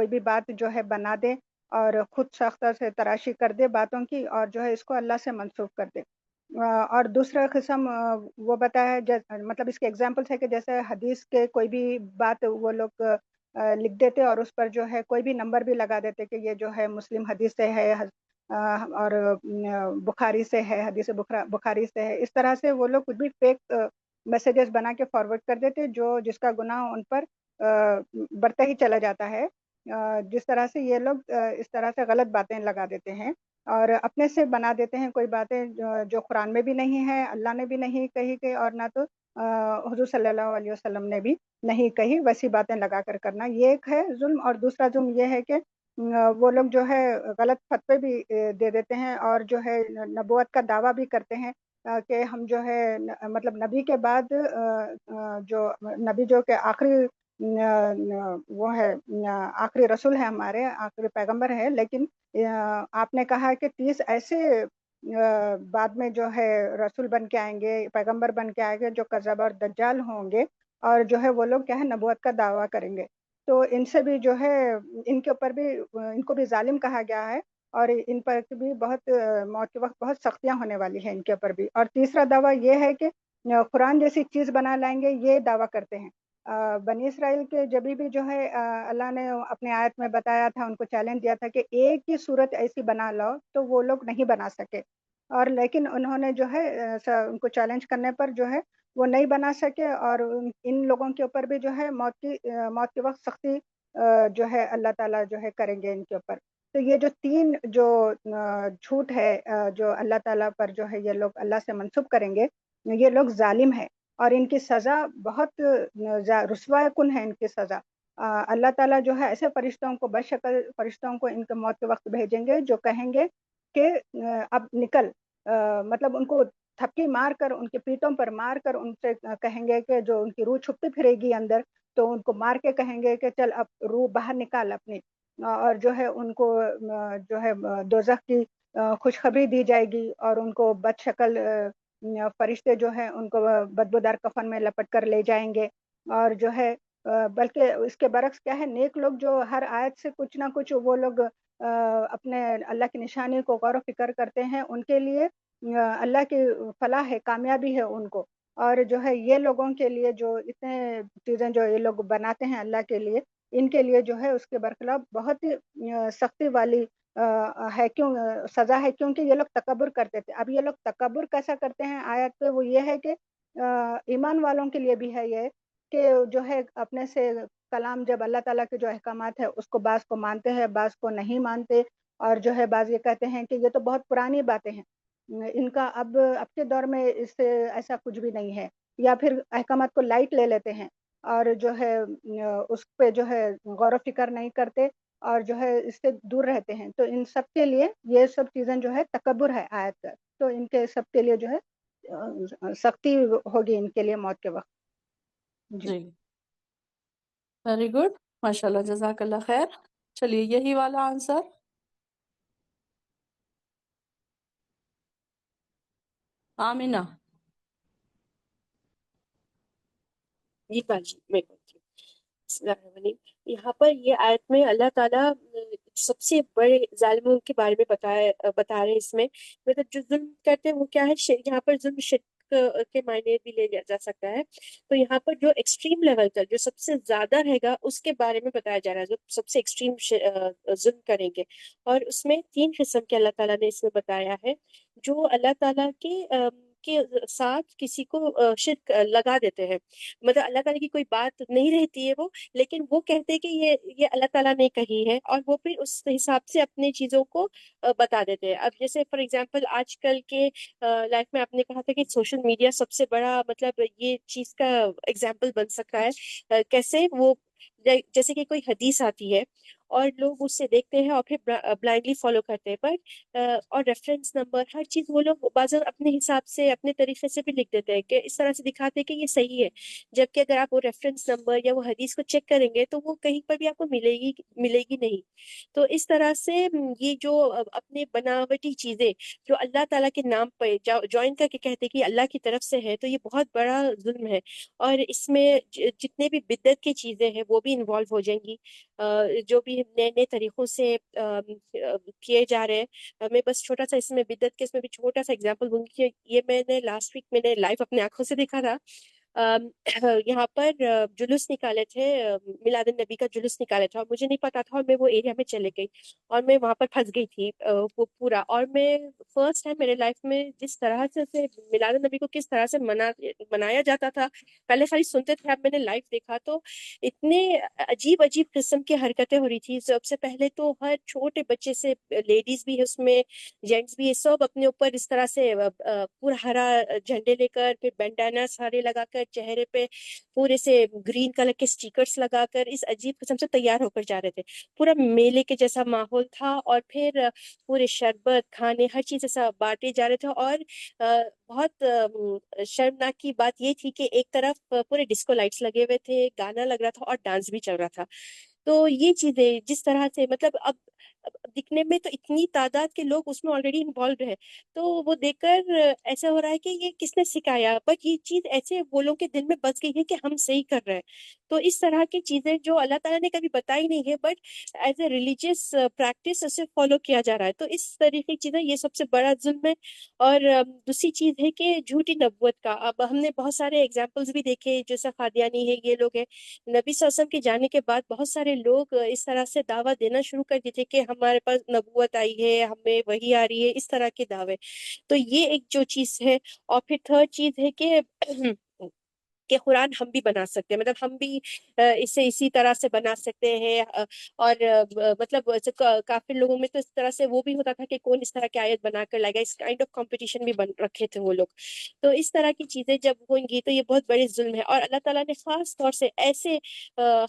भी बात जो है बना दे और खुद सख्त से तराशी कर दे बातों की, और जो है इसको अल्लाह से मंसूब कर दे। और दूसरा किस्म वो बताया है, मतलब इसके एग्जांपल्स है कि जैसे हदीस के कोई भी बात वो लोग लिख देते और उस पर जो है कोई भी नंबर भी लगा देते कि ये जो है मुस्लिम हदीस से है, और बुखारी से है, हदीस बुखारी से है। इस तरह से वो लोग कुछ भी फेक मैसेजेस बना के फॉरवर्ड कर देते जो जिसका गुनाह उन पर बढ़ता ही चला जाता है। जिस तरह से ये लोग इस तरह से गलत बातें लगा देते हैं और अपने से बना देते हैं कोई बातें जो कुरान में भी नहीं है, अल्लाह ने भी नहीं कही कि, और ना तो हुजूर सल्लल्लाहु अलैहि वसल्लम ने भी नहीं कही, वैसी बातें लगा कर करना, ये एक है जुल्म। और दूसरा जुल्म ये है कि वो लोग जो है गलत फतवे भी दे देते हैं और जो है नबूवत का दावा भी करते हैं कि हम जो है मतलब नबी के बाद जो नबी जो के आखिरी वो है आखिरी रसूल है, हमारे आखिरी पैगंबर है, लेकिन आपने कहा कि 30 ऐसे बाद में जो है रसूल बन के आएंगे, पैगंबर बन के आएंगे जो कज़्ज़ाब और दज्जाल होंगे, और जो है वो लोग क्या है नबूवत का दावा करेंगे। तो इनसे भी जो है इनके ऊपर भी इनको भी जालिम कहा गया है और इन पर भी बहुत मौत के वक्त बहुत सख्तियां होने वाली है इनके ऊपर भी। और तीसरा दावा ये है कि कुरान जैसी चीज़ बना लाएंगे, ये दावा करते हैं। बनी इसराइल के जब भी जो है अल्लाह ने अपने आयत में बताया था, उनको चैलेंज दिया था कि एक ही सूरत ऐसी बना लाओ, तो वो लोग नहीं बना सके। और लेकिन उन्होंने जो है उनको चैलेंज करने पर जो है वो नहीं बना सके, और इन लोगों के ऊपर भी जो है मौत के वक्त सख्ती जो है अल्लाह ताला जो है करेंगे इनके ऊपर। तो ये जो तीन जो झूठ है जो अल्लाह ताला पर जो है ये लोग अल्लाह से मंसूब करेंगे, ये लोग जालिम है और इनकी सज़ा बहुत रुस्वा कुन है इनकी सज़ा। अल्लाह ताला जो है ऐसे फरिश्तों को, बशक्ल फरिश्तों को इनके मौत के वक्त भेजेंगे जो कहेंगे कि अब निकल, मतलब उनको थपकी मार कर, उनके पीठों पर मार कर उनसे कहेंगे कि जो उनकी रूह छुपती फिरेगी अंदर, तो उनको मार के कहेंगे कि चल अब रूह बाहर निकाल अपनी, और जो है उनको जो है दोज़ख की खुशखबरी दी जाएगी और उनको बदशक्ल फरिश्ते जो है उनको बदबूदार कफन में लपट कर ले जाएंगे। और जो है बल्कि इसके बरक्स क्या है, नेक लोग जो हर आयत से कुछ ना कुछ वो लोग अपने अल्लाह की निशानी को गौर फिक्र करते हैं, उनके लिए अल्लाह की फलाह है, कामयाबी है उनको। और जो है ये लोगों के लिए जो इतने चीज़ें जो ये लोग बनाते हैं अल्लाह के लिए, इनके लिए जो है उसके बरखिलाफ बहुत ही सख्ती वाली है। क्यों सज़ा है? क्योंकि ये लोग तकब्बुर करते थे। अब ये लोग तकब्बुर कैसा करते हैं आयत पे, वो ये है कि ईमान वालों के लिए भी है ये कि जो है अपने से कलाम, जब अल्लाह ताला के जो अहकामात है उसको बाज़ को मानते हैं, बाज़ को नहीं मानते, और जो है बाज़ ये कहते हैं कि ये तो बहुत पुरानी बातें हैं, इनका अब के दौर में इससे ऐसा कुछ भी नहीं है, या फिर अहकामात को लाइट ले लेते हैं और जो है उस पे जो है गौर फ़िक्र नहीं करते और जो है इससे दूर रहते हैं। तो इन सब के लिए ये सब चीज़ें जो है तकब्बुर है आयत का, तो इनके सब के लिए जो है सख्ती होगी इनके लिए मौत के वक्त। जी जी, वेरी गुड, माशाल्लाह, जज़ाकल्लाह खैर। चलिए यही वाला आंसर आमिना। जी बाजी, मैं बोलती हूँ। बिस्मिल्लाहिर्रहमानिर्रहीम। यहाँ पर ये आयत में अल्लाह ताला सबसे बड़े जालिमों के बारे में बता रहे हैं इसमें। मतलब जो जुल्म करते हैं वो क्या है, यहाँ पर जुल्म शिर्क के मायने भी ले लिया जा सकता है। तो यहाँ पर जो एक्सट्रीम लेवल का, जो सबसे ज्यादा रहेगा, उसके बारे में बताया जा रहा है, जो सबसे एक्सट्रीम जुल्म करेंगे। और उसमें 3 किस्म के अल्लाह ताला ने इसमें बताया है। जो अल्लाह ताला के साथ किसी को शिर्क लगा देते हैं, मतलब अल्लाह ताला की कोई बात नहीं रहती है वो, लेकिन वो कहते हैं कि ये अल्लाह ताला ने कही है, और वो फिर उस हिसाब से अपने चीजों को बता देते हैं। अब जैसे फॉर एग्जांपल आजकल के लाइफ में आपने कहा था कि सोशल मीडिया सबसे बड़ा मतलब ये चीज का एग्जाम्पल बन सकता है। कैसे वो जैसे कि कोई हदीस आती है اور لوگ اس سے دیکھتے ہیں اور پھر بلائنڈلی فالو کرتے ہیں. پر اور ریفرنس نمبر ہر چیز وہ لوگ بعض اپنے حساب سے اپنے طریقے سے بھی لکھ دیتے ہیں کہ اس طرح سے دکھاتے ہیں کہ یہ صحیح ہے، جبکہ اگر آپ وہ ریفرنس نمبر یا وہ حدیث کو چیک کریں گے تو وہ کہیں پر بھی آپ کو ملے گی نہیں. تو اس طرح سے یہ جو اپنے بناوٹی چیزیں جو اللہ تعالیٰ کے نام پہ جوائن کر کے کہتے کہ اللہ کی طرف سے ہے، تو یہ بہت بڑا ظلم ہے. اور اس میں جتنے بھی بدعت کی چیزیں ہیں وہ بھی انوالو ہو جائیں گی، جو بھی نئے نئے طریقوں سے کیے جا رہے ہیں. میں بس چھوٹا سا اس میں بدعت کے اس میں بھی چھوٹا سا اگزامپل دوں گی کہ یہ میں نے لاسٹ ویک میں نے لائیو اپنے آنکھوں سے دیکھا تھا. یہاں پر جلوس نکالے تھے، میلاد النبی کا جلوس نکالے تھے، اور مجھے نہیں پتا تھا اور میں وہ ایریا میں چلے گئی اور میں وہاں پر پھنس گئی تھی وہ پورا. اور میں فرسٹ ٹائم میرے لائف میں جس طرح سے میلاد النبی کو کس طرح سے منایا جاتا تھا، پہلے خالی سنتے تھے، اب میں نے لائف دیکھا تو اتنے عجیب عجیب قسم کی حرکتیں ہو رہی تھی. سب سے پہلے تو ہر چھوٹے بچے سے لیڈیز بھی ہے اس میں، جینٹس بھی ہے، سب اپنے اوپر اس طرح سے پورا ہرا جھنڈے لے کر، پھر بینڈانا سارے لگا کر، چہرے پہ پورے سے گرین کلر کے سٹیکرز لگا کر اس عجیب قسم سے تیار ہو کر جا رہے تھے. پورا میلے کے جیسا ماحول تھا، اور پھر پورے شربت کھانے ہر چیز ایسا بانٹے جا رہے تھے. اور بہت شرمناک کی بات یہ تھی کہ ایک طرف پورے ڈسکو لائٹس لگے ہوئے تھے، گانا لگ رہا تھا اور ڈانس بھی چل رہا تھا. تو یہ چیزیں جس طرح سے مطلب اب دکھنے میں تو اتنی تعداد کے لوگ اس میں آلریڈی انوالوڈ ہے، تو وہ دیکھ کر ایسا ہو رہا ہے کہ یہ کس نے سکھایا، بٹ یہ چیز ایسے وہ لوگوں کے دل میں بس گئی ہے کہ ہم صحیح کر رہے ہیں. تو اس طرح کی چیزیں جو اللہ تعالیٰ نے کبھی بتائی نہیں ہے، but as a religious practice اسے فالو کیا جا رہا ہے. تو اس طریقے کی چیزیں یہ سب سے بڑا ظلم ہے. اور دوسری چیز ہے کہ جھوٹی نبوت کا. اب ہم نے بہت سارے ایگزامپلس بھی دیکھے، جیسا قادیانی ہے، یہ لوگ ہیں. نبی صلی اللہ علیہ وسلم کے جانے کے بعد بہت سارے لوگ اس طرح سے دعویٰ دینا شروع کر دیے تھے کہ ہمارے پاس نبوت آئی ہے، ہمیں وحی آ رہی ہے، اس طرح کے دعوے. تو یہ ایک جو چیز ہے. اور پھر تھرڈ چیز ہے کہ قرآن ہم بھی بنا سکتے ہیں، مطلب ہم بھی اسے اسی طرح سے بنا سکتے ہیں. اور مطلب کافی لوگوں میں تو اس طرح سے وہ بھی ہوتا تھا کہ کون اس طرح کی آیت بنا کر لائے گا، اس کائنڈ آف کمپٹیشن بھی رکھے تھے وہ لوگ. تو اس طرح کی چیزیں جب ہوئیں گی تو یہ بہت بڑے ظلم ہے. اور اللہ تعالیٰ نے خاص طور سے ایسے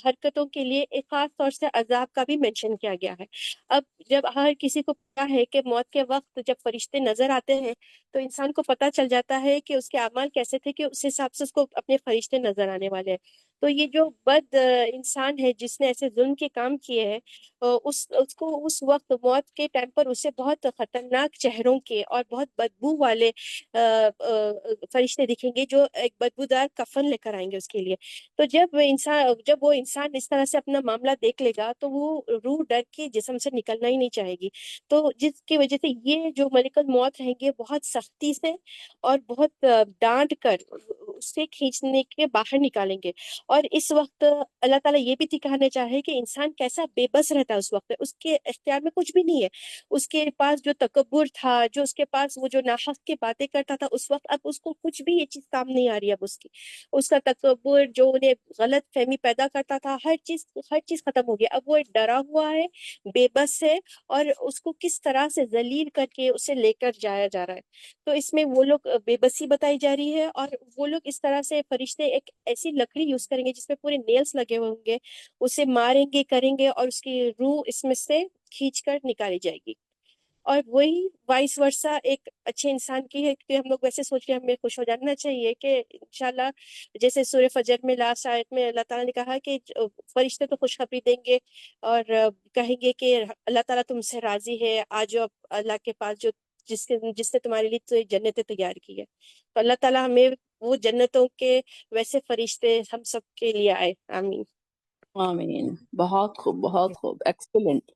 حرکتوں کے لیے ایک خاص طور سے عذاب کا بھی مینشن کیا گیا ہے. اب جب ہر کسی کو پتا ہے کہ موت کے وقت جب فرشتے نظر آتے ہیں تو انسان کو پتا چل جاتا ہے کہ اس کے اعمال کیسے تھے، کہ اس حساب سے اس کو اپنے فرشتے نظر آنے والے ہیں. تو یہ جو بد انسان ہے جس نے ایسے ظلم کے کام کیے ہیں، اس کو اس وقت موت کے ٹائم پر اسے بہت خطرناک چہروں کے اور بہت بدبو والے فرشتے دکھیں گے جو ایک بدبودار کفن لے کر آئیں گے اس کے لیے. تو جب وہ انسان اس طرح سے اپنا معاملہ دیکھ لے گا تو وہ روح ڈر کے جسم سے نکلنا ہی نہیں چاہے گی. تو جس کی وجہ سے یہ جو ملک الموت رہیں گے بہت سختی سے اور بہت ڈانٹ کر اس سے کھینچنے کے باہر نکالیں گے. اور اس وقت اللہ تعالیٰ یہ بھی دکھانا چاہے کہ انسان کیسا بے بس رہتا ہے اس وقت. اس کے اختیار میں کچھ بھی نہیں ہے. اس کے پاس جو تکبر تھا، جو اس کے پاس وہ جو ناحق کی باتیں کرتا تھا اس وقت، اب اس کو کچھ بھی یہ چیز کام نہیں آ رہی. اب اس کا تکبر جو انہیں غلط فہمی پیدا کرتا تھا، ہر چیز ختم ہو گیا. اب وہ ڈرا ہوا ہے، بے بس ہے، اور اس کو کس طرح سے ذلیل کر کے اسے لے کر جایا جا رہا ہے. تو اس میں وہ لوگ بے بسی بتائی جا رہی ہے، اور وہ لوگ اس طرح سے فرشتے ایک ایسی لکڑی یوز کریں گے جس میں پورے نیلز لگے ہوئے ہوں گے، اسے ماریں گے، کریں گے، اور اس کی روح اس میں سے کھینچ کر نکالی جائے گی. اور وہی وائس ورسا ایک اچھے انسان کی ہے کہ ہم لوگ ویسے سوچ کے ہمیں خوش ہو جانا چاہیے کہ انشاءاللہ جیسے سورہ فجر میں لاسٹ آیت میں اللہ تعالیٰ نے کہا کہ فرشتے تو خوشخبری دیں گے اور کہیں گے کہ اللہ تعالیٰ تم سے راضی ہے، آ جاؤ اللہ کے پاس جس نے تمہارے لیے تو جنتیں تیار کی ہے. تو اللہ تعالیٰ ہمیں وہ جنتوں کے ویسے فرشتے ہم سب کے لیے آئے. آمین. آمین. بہت خوب، بہت خوب، ایکسیلنٹ.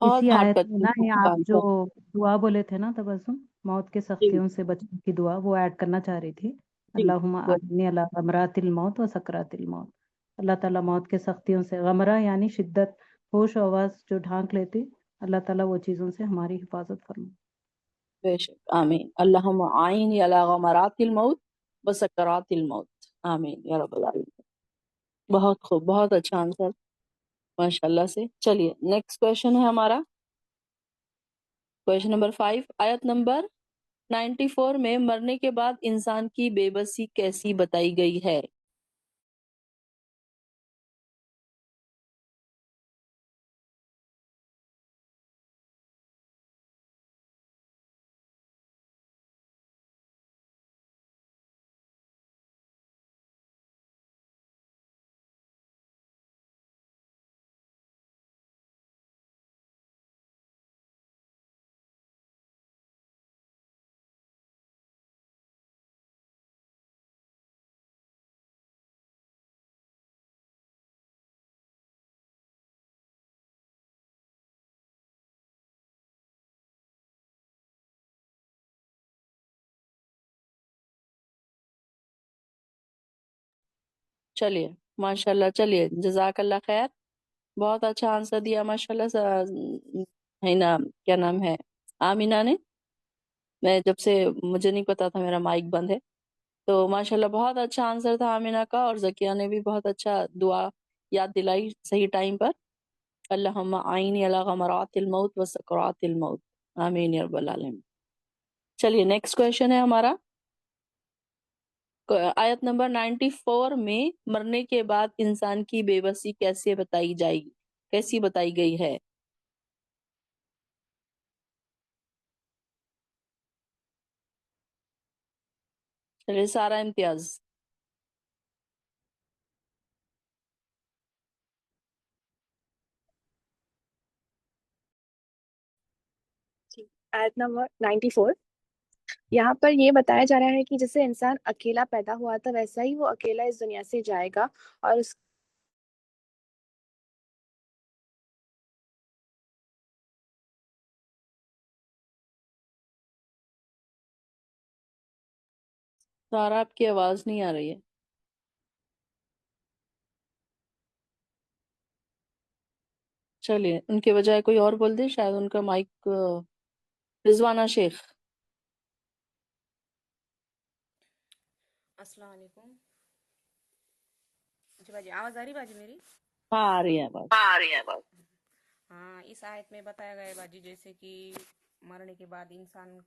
اسی بہت آیت ہارٹ میں نا ٹچنگ یہ آپ جو آنسر. دعا بولے تھے نا تبسم، موت کے سختیوں سے بچنے کی دعا، وہ ایڈ کرنا چاہ رہی تھی. اللہم اعنی علی غمرات الموت و سکرات الموت. اللہ تعالیٰ موت کے سختیوں سے، غمرہ یعنی شدت، ہوش و آواز جو ڈھانک لیتی، اللہ تعالیٰ وہ چیزوں سے ہماری حفاظت فرمائے. بے شک. آمین. اللہم عین علی غمرات الموت و سکرات الموت. آمین یا رب العالمین. بہت خوب، بہت اچھا آنسر ماشاء اللہ سے. چلیے نیکسٹ کویشچن ہے ہمارا، کویشچن نمبر 5. آیت نمبر 94 میں مرنے کے بعد انسان کی بے بسی کیسی بتائی گئی ہے؟ چلیے ماشاءاللہ، چلیے جزاک اللہ خیر، بہت اچھا آنسر دیا ماشاءاللہ ہے نا، کیا نام ہے، آمینہ نے. میں جب سے مجھے نہیں پتا تھا میرا مائک بند ہے، تو ماشاءاللہ بہت اچھا آنسر تھا آمینہ کا، اور زکیہ نے بھی بہت اچھا دعا یاد دلائی صحیح ٹائم پر. اللہم اعینی علی غمرات الموت و سکرات الموت، آمین یا رب العالمین. چلیے نیکسٹ کویشچن ہے ہمارا. آیت نمبر 94 میں مرنے کے بعد انسان کی بے بسی کیسے بتائی جائے گی، کیسی بتائی گئی ہے؟ چلیے سارا امتیاز. جی، آیت نمبر 94 یہاں پر یہ بتایا جا رہا ہے کہ جیسے انسان اکیلا پیدا ہوا تھا ویسا ہی وہ اکیلا اس دنیا سے جائے گا، اور اس سارا آپ کی آواز نہیں آ رہی ہے. چلیے ان کے بجائے کوئی اور بول دے، شاید ان کا مائک. رضوانہ شیخ. السلام علیکم. جی باجی آواز آ رہی باجی میری؟ ہاں آ رہی ہے آواز. آ رہی ہے بات. ہاں اس آیت میں بتایا گیا ہے باجی جیسے کہ مرنے کے بعد انسان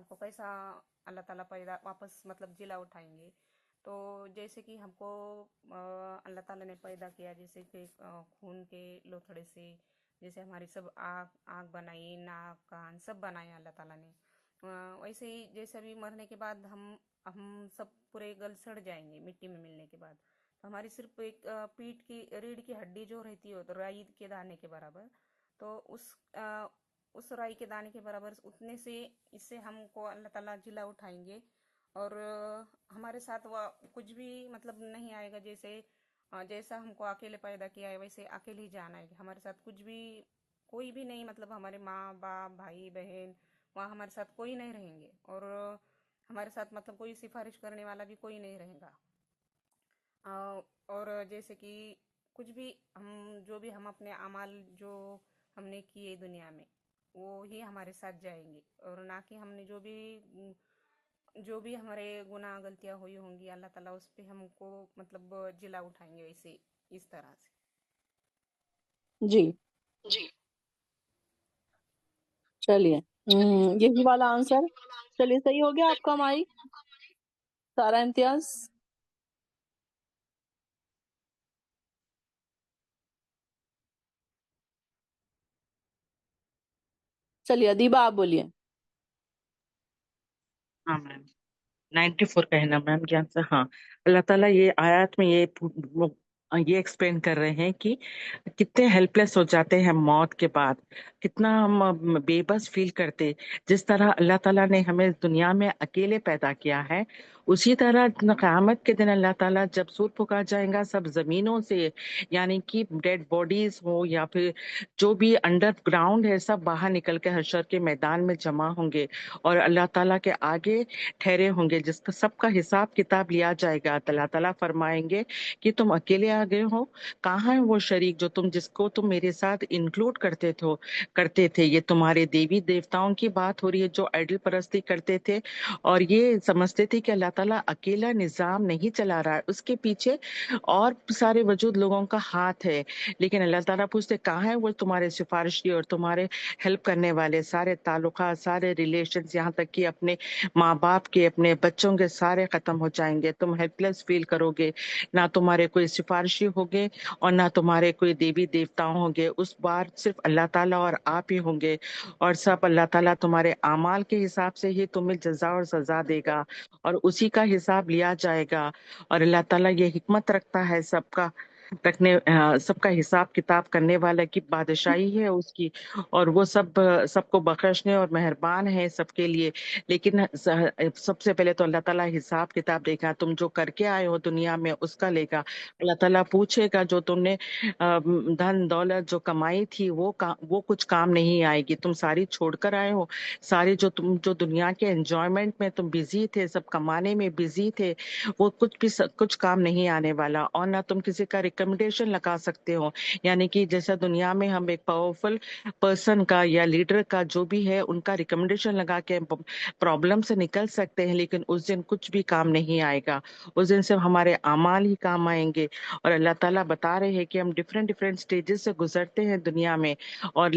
کو کیسا اللہ تعالیٰ پیدا واپس مطلب جلا اٹھائیں گے. تو جیسے کہ ہم کو اللہ تعالیٰ نے پیدا کیا جیسے کہ خون کے لوتھڑے سے، جیسے ہماری سب آنکھ بنائی، ناک کان سب بنایا اللہ تعالیٰ نے. ویسے ہی جیسے بھی مرنے کے بعد ہم سب پورے گل سڑ جائیں گے مٹی میں ملنے کے بعد. تو ہماری صرف ایک پیٹ کی ریڑھ کی ہڈی جو رہتی ہے تو رائی کے دانے کے برابر، تو اس رائی کے دانے کے برابر اتنے سے اس سے ہم کو اللہ تعالیٰ جلا اٹھائیں گے. اور ہمارے ساتھ وہ کچھ بھی مطلب نہیں آئے گا، جیسا ہم کو اکیلے پیدا کیا ہے ویسے اکیلے ہی جانا ہے. ہمارے ساتھ کچھ بھی کوئی بھی نہیں، مطلب ہمارے ماں باپ بھائی بہن وہاں ہمارے ساتھ کوئی نہیں رہیں گے، اور ہمارے ساتھ مطلب کوئی سفارش کرنے والا بھی کوئی نہیں رہے گا. اور جیسے کہ کچھ بھی جو بھی ہم اپنے اعمال جو ہم نے کیے دنیا میں وہ ہی ہمارے ساتھ جائیں گے، اور نہ کہ ہم نے جو بھی ہمارے گناہ غلطیاں ہوئی ہوں گی اللہ تعالیٰ اس پہ ہم کو مطلب جلا اٹھائیں گے ویسے اس طرح سے. جی جی چلیے یہی والا آنسر. چلیے صحیح ہو گیا آپ کا مائک. سارا امتیاز. چلیے ادیبہ آپ بولیے. ہاں میم 94 کا ہے نا میم جان سے. ہاں اللہ تعالیٰ یہ آیات میں یہ ایکسپلین کر رہے ہیں کہ کتنے ہیلپ لیس ہو جاتے ہیں موت کے بعد، کتنا ہم بے بس فیل کرتے. جس طرح اللہ تعالیٰ نے ہمیں دنیا میں اکیلے پیدا کیا ہے، اسی طرح قیامت کے دن اللہ تعالیٰ جب سور پکار جائیں گا سب زمینوں سے، یعنی کہ ڈیڈ باڈیز ہو یا پھر جو بھی انڈر گراؤنڈ ہے سب باہر نکل کے حشر کے میدان میں جمع ہوں گے اور اللہ تعالیٰ کے آگے ٹھہرے ہوں گے، جس کا سب کا حساب کتاب لیا جائے گا. اللہ تعالیٰ فرمائیں گے کہ تم اکیلے آ گئے ہو، کہاں ہے وہ شریک جس کو تم میرے ساتھ انکلوڈ کرتے تھے. یہ تمہارے دیوی دیوتاؤں کی بات ہو رہی ہے جو آئیڈل پرستی کرتے تھے اور یہ سمجھتے تھے کہ اللہ تعالیٰ اکیلا نظام نہیں چلا رہا ہے، اس کے پیچھے اور سارے وجود لوگوں کا ہاتھ ہے. لیکن اللہ تعالیٰ پوچھتے کہاں ہے وہ تمہارے سفارشی اور تمہارے ہیلپ کرنے والے سارے تعلقات، سارے ریلیشنز، یہاں تک کہ اپنے ماں باپ کے، اپنے بچوں کے سارے ختم ہو جائیں گے. تم ہیلپ لیس فیل کرو گے، نہ تمہارے کوئی سفارشی ہوگے اور نہ تمہارے کوئی دیوی دیوتاؤں ہوں گے. اس بار صرف اللہ تعالیٰ اور آپ ہی ہوں گے، اور سب اللہ تعالیٰ تمہارے اعمال کے حساب سے ہی تمہیں جزا اور سزا دے گا اور اسی کا حساب لیا جائے گا. اور اللہ تعالیٰ یہ حکمت رکھتا ہے سب کا सबका हिसाब किताब करने वाला की बादशाही है उसकी, और वो सबको बख्शने और मेहरबान है सबके लिए। लेकिन सबसे पहले तो अल्लाह ताला हिसाब किताब देगा, तुम जो करके आए हो दुनिया में उसका लेगा। अल्लाह ताला पूछेगा जो तुमने धन दौलत जो कमाई थी वो कुछ काम नहीं आएगी, तुम सारी छोड़कर आए हो। सारी जो दुनिया के एंजॉयमेंट में तुम बिजी थे, सब कमाने में बिजी थे, वो कुछ काम नहीं आने वाला। और ना तुम किसी का रिकमेंडेशन लगा सकते हो, यानी कि जैसा दुनिया में हम एक पावरफुल पर्सन का या लीडर का जो भी है उनका रिकमेंडेशन लगा के प्रॉब्लम से निकल सकते हैं, लेकिन उस दिन कुछ भी काम नहीं आएगा। उस दिन सिर्फ हमारे अमाल ही काम आएंगे। और अल्लाह ताला बता रहे हैं कि हम डिफरेंट डिफरेंट स्टेजेस से गुजरते हैं दुनिया में, और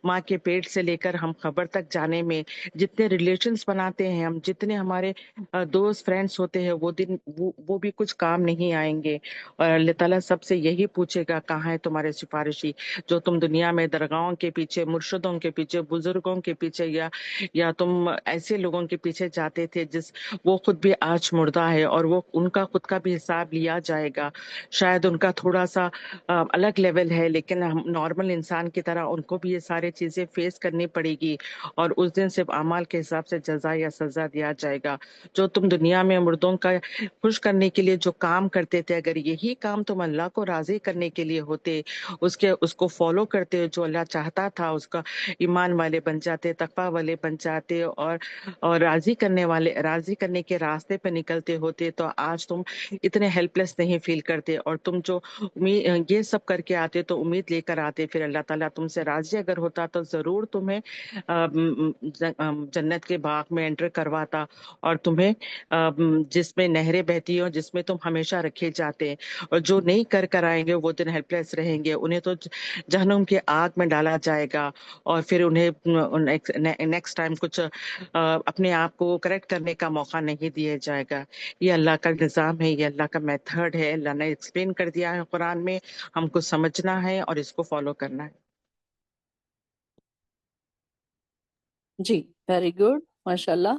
माँ के पेट से लेकर हम खबर तक जाने में जितने रिलेशंस बनाते हैं हम, जितने हमारे दोस्त फ्रेंड्स होते हैं, वो दिन वो भी कुछ काम नहीं आएंगे। और अल्लाह ताला सबसे यही पूछेगा, कहाँ है तुम्हारे सिफारिशी जो तुम दुनिया में दरगाहों के पीछे, मुर्शिदों के पीछे, बुजुर्गों के पीछे या तुम ऐसे लोगों के पीछे जाते थे वो खुद भी आज मुर्दा है, और वो उनका खुद का भी हिसाब लिया जाएगा। शायद उनका थोड़ा सा अलग लेवल है, लेकिन हम नॉर्मल इंसान की तरह उनको भी ये सारी चीजें फेस करनी पड़ेगी। और उस दिन सिर्फ अमाल के हिसाब से जजा या सजा दिया जाएगा। जो तुम दुनिया में मुर्दों का खुश करने के लिए जो काम करते थे, अगर यही काम तुम अल्लाह को राजी करने के लिए होते, उसको फॉलो करते, जो अल्लाह चाहता था, उसका ईमान वाले बन जाते, तकवा वाले बन जाते, और राजी करने के रास्ते पे निकलते होते, तो आज तुम इतने हेल्पलेस नहीं फील करते। और तुम जो ये सब करके आते तो उम्मीद लेकर आते, फिर अल्लाह ताला तुमसे राजी अगर होता तो जरूर तुम्हें जन्नत के बाग में एंटर करवाता, और तुम्हें जिसमें नहरें बहती हो, जिसमें तुम हमेशा रखे जाते हैं। और जो नहीं कर आएंगे वो दिन हेल्पलेस रहेंगे, उन्हें तो जहन्नुम की आग में डाला जाएगा, और फिर उन्हें नेक्स्ट टाइम कुछ अपने आप को करेक्ट करने का मौका नहीं दिया जाएगा। ये अल्लाह का निज़ाम है, ये अल्लाह का मेथड है, अल्लाह ने एक्सप्लेन कर दिया है कुरान में, हमको समझना है और इसको फॉलो करना है। जी, वेरी गुड, माशाल्लाह,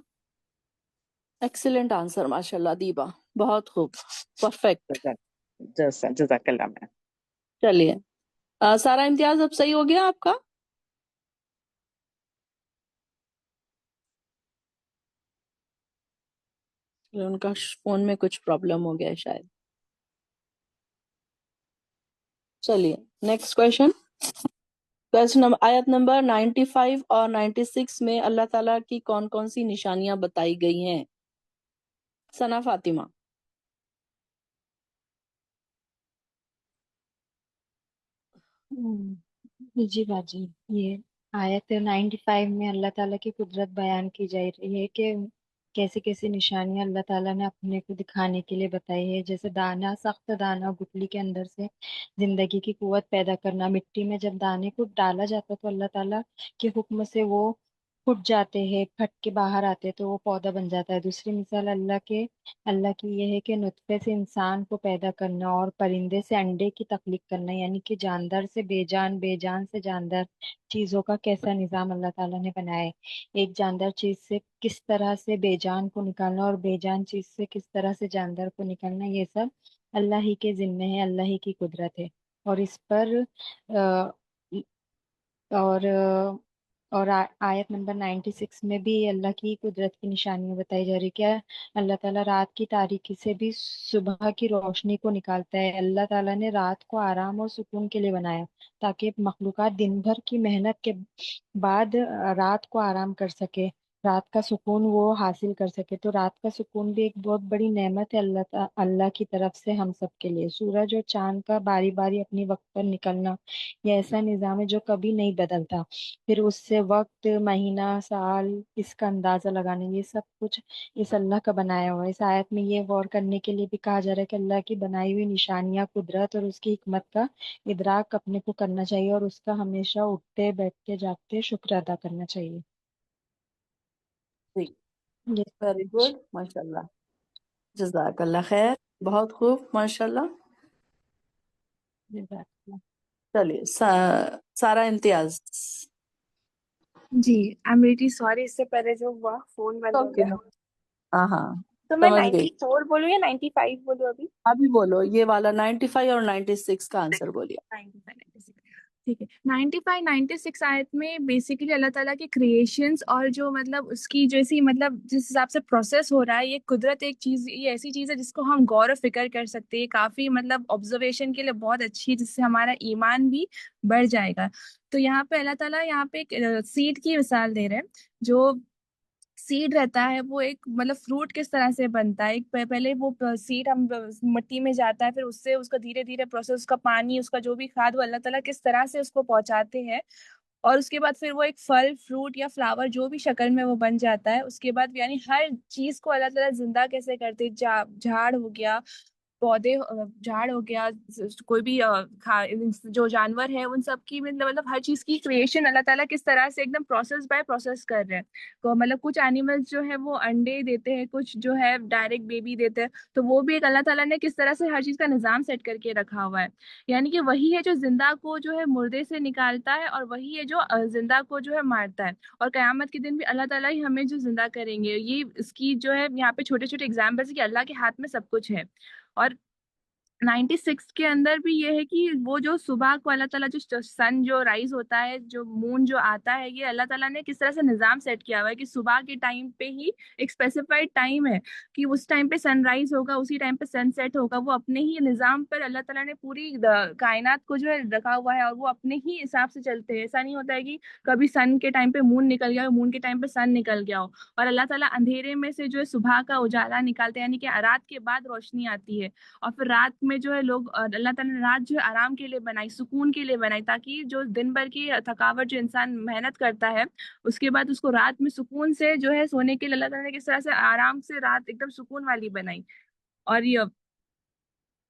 एक्सीलेंट आंसर, माशाल्लाह दीबा, बहुत खूब, परफेक्ट। जज़ाकल्लाह मैम। चलिए, सारा इम्तियाज अब सही हो गया आपका? उनका फोन में कुछ प्रॉब्लम हो गया है शायद। चलिए नेक्स्ट क्वेश्चन। आयत नंबर 95 और 96 में अल्लाह ताला की कौन कौन सी निशानियां बताई गई हैं? सना फातिमा। जी बाजी, ये आयत 95 में अल्लाह ताला की कुदरत बयान की जा रही है कि कैसी कैसी निशानियां अल्लाह ताला ने अपने को दिखाने के लिए बताई है। जैसे दाना, सख्त दाना गुठली के अंदर से जिंदगी की कुव्वत पैदा करना। मिट्टी में जब दाने को डाला जाता है तो अल्लाह ताला के हुक्म से वो फूट जाते हैं, फट के बाहर आते हैं, तो वो पौधा बन जाता है। दूसरी मिसाल अल्लाह की ये है कि नुत्फे से इंसान को पैदा करना और परिंदे से अंडे की तख्लीक करना, यानी कि जानदार से बेजान, बेजान से जानदार चीजों का कैसा निजाम अल्लाह ताला ने बनाया है। एक जानदार चीज से किस तरह से बेजान को निकालना और बेजान चीज से किस तरह से जानदार को निकालना, ये सब अल्लाह ही के जिम्मे है, अल्लाह ही की कुदरत है। और इस पर अ, और आयत नंबर 96 में भी अल्लाह की कुदरत की निशानियां बताई जा रही। क्या अल्लाह ताला रात की तारीकी से भी सुबह की रोशनी को निकालता है। अल्लाह ताला ने रात को आराम और सुकून के लिए बनाया, ताकि मखलूकात दिन भर की मेहनत के बाद रात को आराम कर सके, रात का सुकून वो हासिल कर सके। तो रात का सुकून भी एक बहुत बड़ी नेमत है अल्लाह की तरफ से हम सब के लिए। सूरज और चांद का बारी बारी अपनी वक्त पर निकलना, ये ऐसा निजाम है जो कभी नहीं बदलता। फिर उससे वक्त, महीना, साल, इसका अंदाजा लगाना, ये सब कुछ इस अल्लाह का बनाया हुआ है। इस आयत में ये गौर करने के लिए भी कहा जा रहा है कि अल्लाह की बनाई हुई निशानियां, कुदरत और उसकी हिकमत का इदराक अपने को करना चाहिए, और उसका हमेशा उठते बैठते जागते शुक्र अदा करना चाहिए। जी, ये वेरी गुड, माशाल्लाह, जज़ाकल्लाह खैर, बहुत खूब, माशाल्लाह। ये बात है। चलिए, सारा इम्तियाज। जी, आई एम रियली सॉरी, इससे पहले जो हुआ फोन बंद हो ओके, गया। हाँ हाँ, तो मैं समझ गई। 94 बोलूँ या 95 बोलूँ अभी? अभी बोलो ये वाला 95 और 96 का आंसर बोलिए। 95 96 ठीक है। 95 96 आयत में बेसिकली अल्लाह ताला के क्रिएशंस और जो मतलब उसकी जैसी मतलब जिस हिसाब से प्रोसेस हो रहा है, ये कुदरत एक चीज, ये ऐसी चीज है जिसको हम गौर और फिक्र कर सकते हैं। काफी मतलब ऑब्जर्वेशन के लिए बहुत अच्छी है, जिससे हमारा ईमान भी बढ़ जाएगा। तो यहाँ पे अल्लाह ताला यहाँ पे एक सीड की मिसाल दे रहे हैं। जो सीड रहता है वो एक मतलब फ्रूट किस तरह से बनता है, एक पहले वो सीड हम मिट्टी में जाता है, फिर उससे उसका धीरे धीरे प्रोसेस, उसका पानी, उसका जो भी खाद, वो अल्लाह ताला किस तरह से उसको पहुंचाते हैं। और उसके बाद फिर वो एक फल, फ्रूट या फ्लावर जो भी शक्ल में वो बन जाता है। उसके बाद यानी हर चीज को अल्लाह ताला जिंदा कैसे करते, झाड़ हो गया, पौधे, झाड़ हो गया, कोई भी जो जानवर है उन सब की मतलब हर चीज की क्रिएशन अल्लाह ताला किस तरह से एकदम प्रोसेस बाय प्रोसेस कर रहे हैं। तो मतलब कुछ एनिमल्स जो है वो अंडे देते हैं, कुछ जो है डायरेक्ट बेबी देते हैं। तो वो भी एक अल्लाह ताला ने किस तरह से हर चीज का निजाम सेट करके रखा हुआ है। यानी कि वही है जो जिंदा को जो है मुर्दे से निकालता है, और वही है जो जिंदा को जो है मारता है। और कयामत के दिन भी अल्लाह ताला ही हमें जो जिंदा करेंगे। ये इसकी जो है यहाँ पे छोटे छोटे एग्जाम्पल्स है कि अल्लाह के हाथ में सब कुछ है। और 96 के अंदर भी ये है कि वो जो सुबह को अल्लाह ताला जो सन जो राइज होता है, जो मून जो आता है, ये अल्लाह ताला ने किस तरह से निजाम सेट किया हुआ है कि सुबह के टाइम पे ही एक स्पेसिफाइड टाइम है कि उस टाइम पे सनराइज होगा, उसी टाइम पे सनसेट होगा। वो अपने ही निजाम पर अल्लाह ताला ने पूरी कायनात को जो है रखा हुआ है, और वो अपने ही हिसाब से चलते हैं। ऐसा नहीं होता है कि कभी सन के टाइम पे मून निकल गया, मून के टाइम पे सन निकल गया हो। और अल्लाह ताला अंधेरे में से जो है सुबह का उजाला निकालते हैं, यानी कि रात के बाद रोशनी आती है। और फिर रात में जो है लोग, अल्लाह ताला ने रात जो है आराम के लिए बनाई, सुकून के लिए बनाई, ताकि जो दिन भर की थकावट जो इंसान मेहनत करता है, उसके बाद उसको रात में सुकून से जो है सोने के लिए अल्लाह ताला ने किस तरह से आराम से रात एकदम सुकून वाली बनाई। और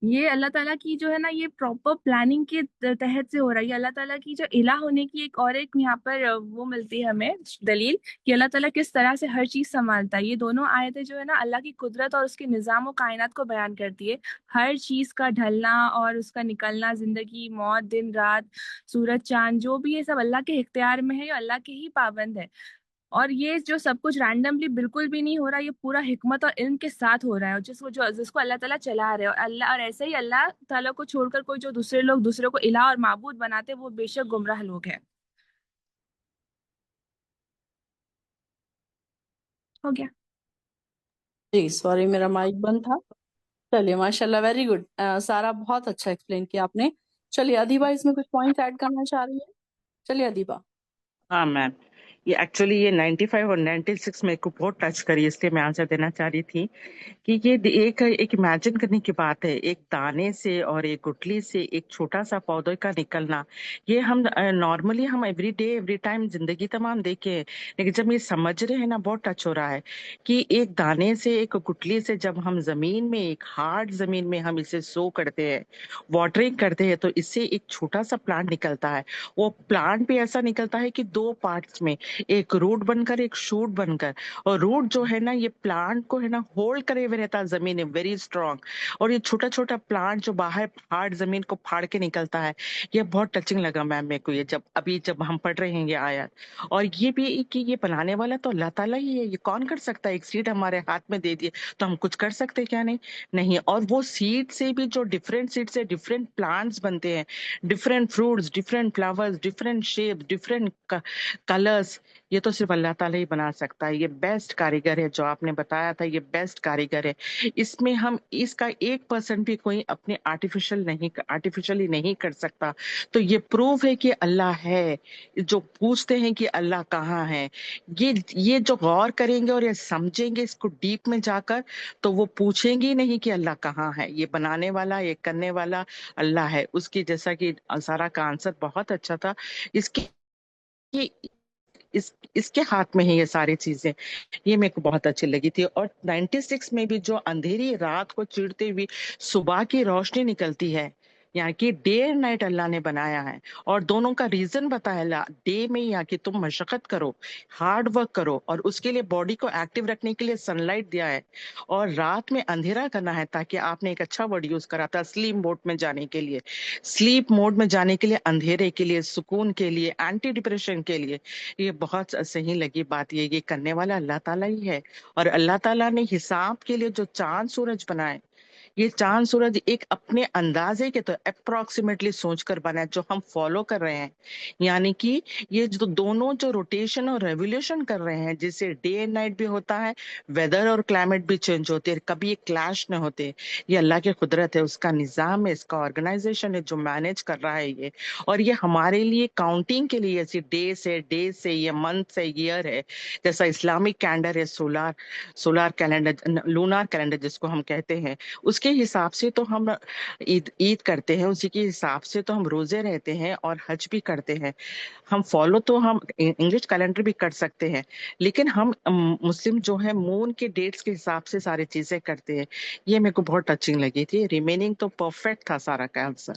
ये अल्लाह ताला की जो है ना, ये प्रॉपर प्लानिंग के तहत से हो रहा है। ये अल्लाह ताला की जो इला होने की एक और एक यहाँ पर वो मिलती है हमें दलील कि अल्लाह ताला किस तरह से हर चीज संभालता है। ये दोनों आयतें जो है ना अल्लाह की कुदरत और उसके निज़ाम और कायनात को बयान करती है। हर चीज का ढलना और उसका निकलना, जिंदगी, मौत, दिन रात, सूरज चांद, जो भी है सब अल्लाह के इख्तियार में है, ये अल्लाह के ही पाबंद है। और ये जो सब कुछ रैंडमली बिल्कुल भी नहीं हो रहा, ये पूरा हिकमत और इल्म के साथ हो रहा है, और जिसको अल्लाह ताला चला रहे हैं। और अल्लाह, और ऐसे ही अल्लाह ताला को छोड़कर कोई जो दूसरे लोग दूसरे को इलाह और माबूद बनाते, वो बेशक गुमराह लोग हैं। हो गया। जी सॉरी मेरा माइक बंद था। चलिए माशाल्लाह, वेरी गुड। सारा बहुत अच्छा एक्सप्लेन किया आपने। चलिए अदीबा इसमें कुछ पॉइंट ऐड करना चाह रही है। चलिए अदीबा। हाँ मैम, ये एक्चुअली ये 95 और 96 मेरे को बहुत टच करी, इसलिए मैं आंसर देना चाह रही थी कि ये एक इमेजिन करने की बात है। एक दाने से और एक गुठली से एक छोटा सा पौधे का निकलना, ये हम नॉर्मली हम एवरी डे एवरी टाइम जिंदगी तमाम देखे हैं, लेकिन जब ये समझ रहे हैं ना, बहुत टच हो रहा है कि एक दाने से, एक गुठली से जब हम जमीन में, एक हार्ड जमीन में हम इसे सो करते हैं, वाटरिंग करते हैं, तो इससे एक छोटा सा प्लांट निकलता है। वो प्लांट भी ऐसा निकलता है कि दो पार्ट्स में, एक रूट बनकर एक शूट बनकर। और रूट जो है ना, ये प्लांट को है ना होल्ड करे हुए रहता है जमीन में, वेरी स्ट्रांग। और ये छोटा छोटा प्लांट जो बाहर हार्ड जमीन को फाड़ के निकलता है, ये बहुत टचिंग लगा मैम मेरे को, ये जब हम पढ़ रहे हैं ये आयत। और ये भी कि ये बनाने वाला तो अल्लाह ताला ही है, ये कौन कर सकता है? एक सीड हमारे हाथ में दे दिए तो हम कुछ कर सकते क्या? नहीं, नहीं। और वो सीड से भी जो डिफरेंट सीड से डिफरेंट प्लांट्स बनते हैं, different fruits, different flowers, different shape, different colours, ये तो सिर्फ अल्लाह ताला ही बना सकता है। ये बेस्ट कारीगर है, जो आपने बताया था, ये बेस्ट कारीगर है। इसमें हम इसका 1% भी कोई अपने आर्टिफिशियली नहीं कर सकता। तो ये प्रूफ है कि अल्लाह है। जो पूछते हैं कि अल्लाह कहाँ है, ये जो गौर करेंगे और ये समझेंगे इसको डीप में जाकर, तो वो पूछेंगे ही नहीं कि अल्लाह कहाँ है। ये बनाने वाला, ये करने वाला अल्लाह है। उसकी, जैसा कि सारा का आंसर बहुत अच्छा था, इसके इसके हाथ में है ये सारी चीजें। ये मेरे को बहुत अच्छी लगी थी। और 96 में भी जो अंधेरी रात को चिरते हुए सुबह की रोशनी निकलती है, यहाँ कि डे एंड नाइट अल्लाह ने बनाया है, और दोनों का रीजन बताया अल्लाह। डे में यहाँ कि तुम मशक्कत करो, हार्ड वर्क करो, और उसके लिए बॉडी को एक्टिव रखने के लिए सनलाइट दिया है, और रात में अंधेरा करना है, ताकि आपने एक अच्छा वर्ड यूज करा था, स्लीप मोड में जाने के लिए, स्लीप मोड में जाने के लिए, अंधेरे के लिए, सुकून के लिए, एंटी डिप्रेशन के लिए। ये बहुत सही लगी बात, ये करने वाला अल्लाह ताला ही है। और अल्लाह ताला ने हिसाब के लिए जो चांद सूरज बनाए, ये चांद सूरज एक अपने अंदाजे के तो अप्रोक्सीमेटली सोचकर बना है, जो हम फॉलो कर रहे हैं। यानी कि ये जो दोनों जो रोटेशन और रेवोल्यूशन कर रहे हैं, जिससे डे एंड नाइट भी होता है, वेदर और क्लाइमेट भी चेंज होते हैं, कभी ये क्लैश न होते। ये अल्लाह की कुदरत है, उसका निजाम है, इसका ऑर्गेनाइजेशन है जो मैनेज कर रहा है ये। और ये हमारे लिए काउंटिंग के लिए, जैसे डे से ये मंथ है, ईयर है, जैसा इस्लामिक कैलेंडर है, सोलार कैलेंडर, लूनार कैलेंडर जिसको हम कहते हैं, उसके हिसाब से तो हम ईद करते हैं, उसी के हिसाब से तो हम रोजे रहते हैं और हज भी करते हैं। हम फॉलो तो हम इंग्लिश कैलेंडर भी कर सकते हैं, लेकिन हम मुस्लिम जो है मून के डेट्स के हिसाब से सारी चीजें करते हैं। ये मेरे को बहुत टचिंग लगी थी। रिमेनिंग तो परफेक्ट था सारा का आंसर।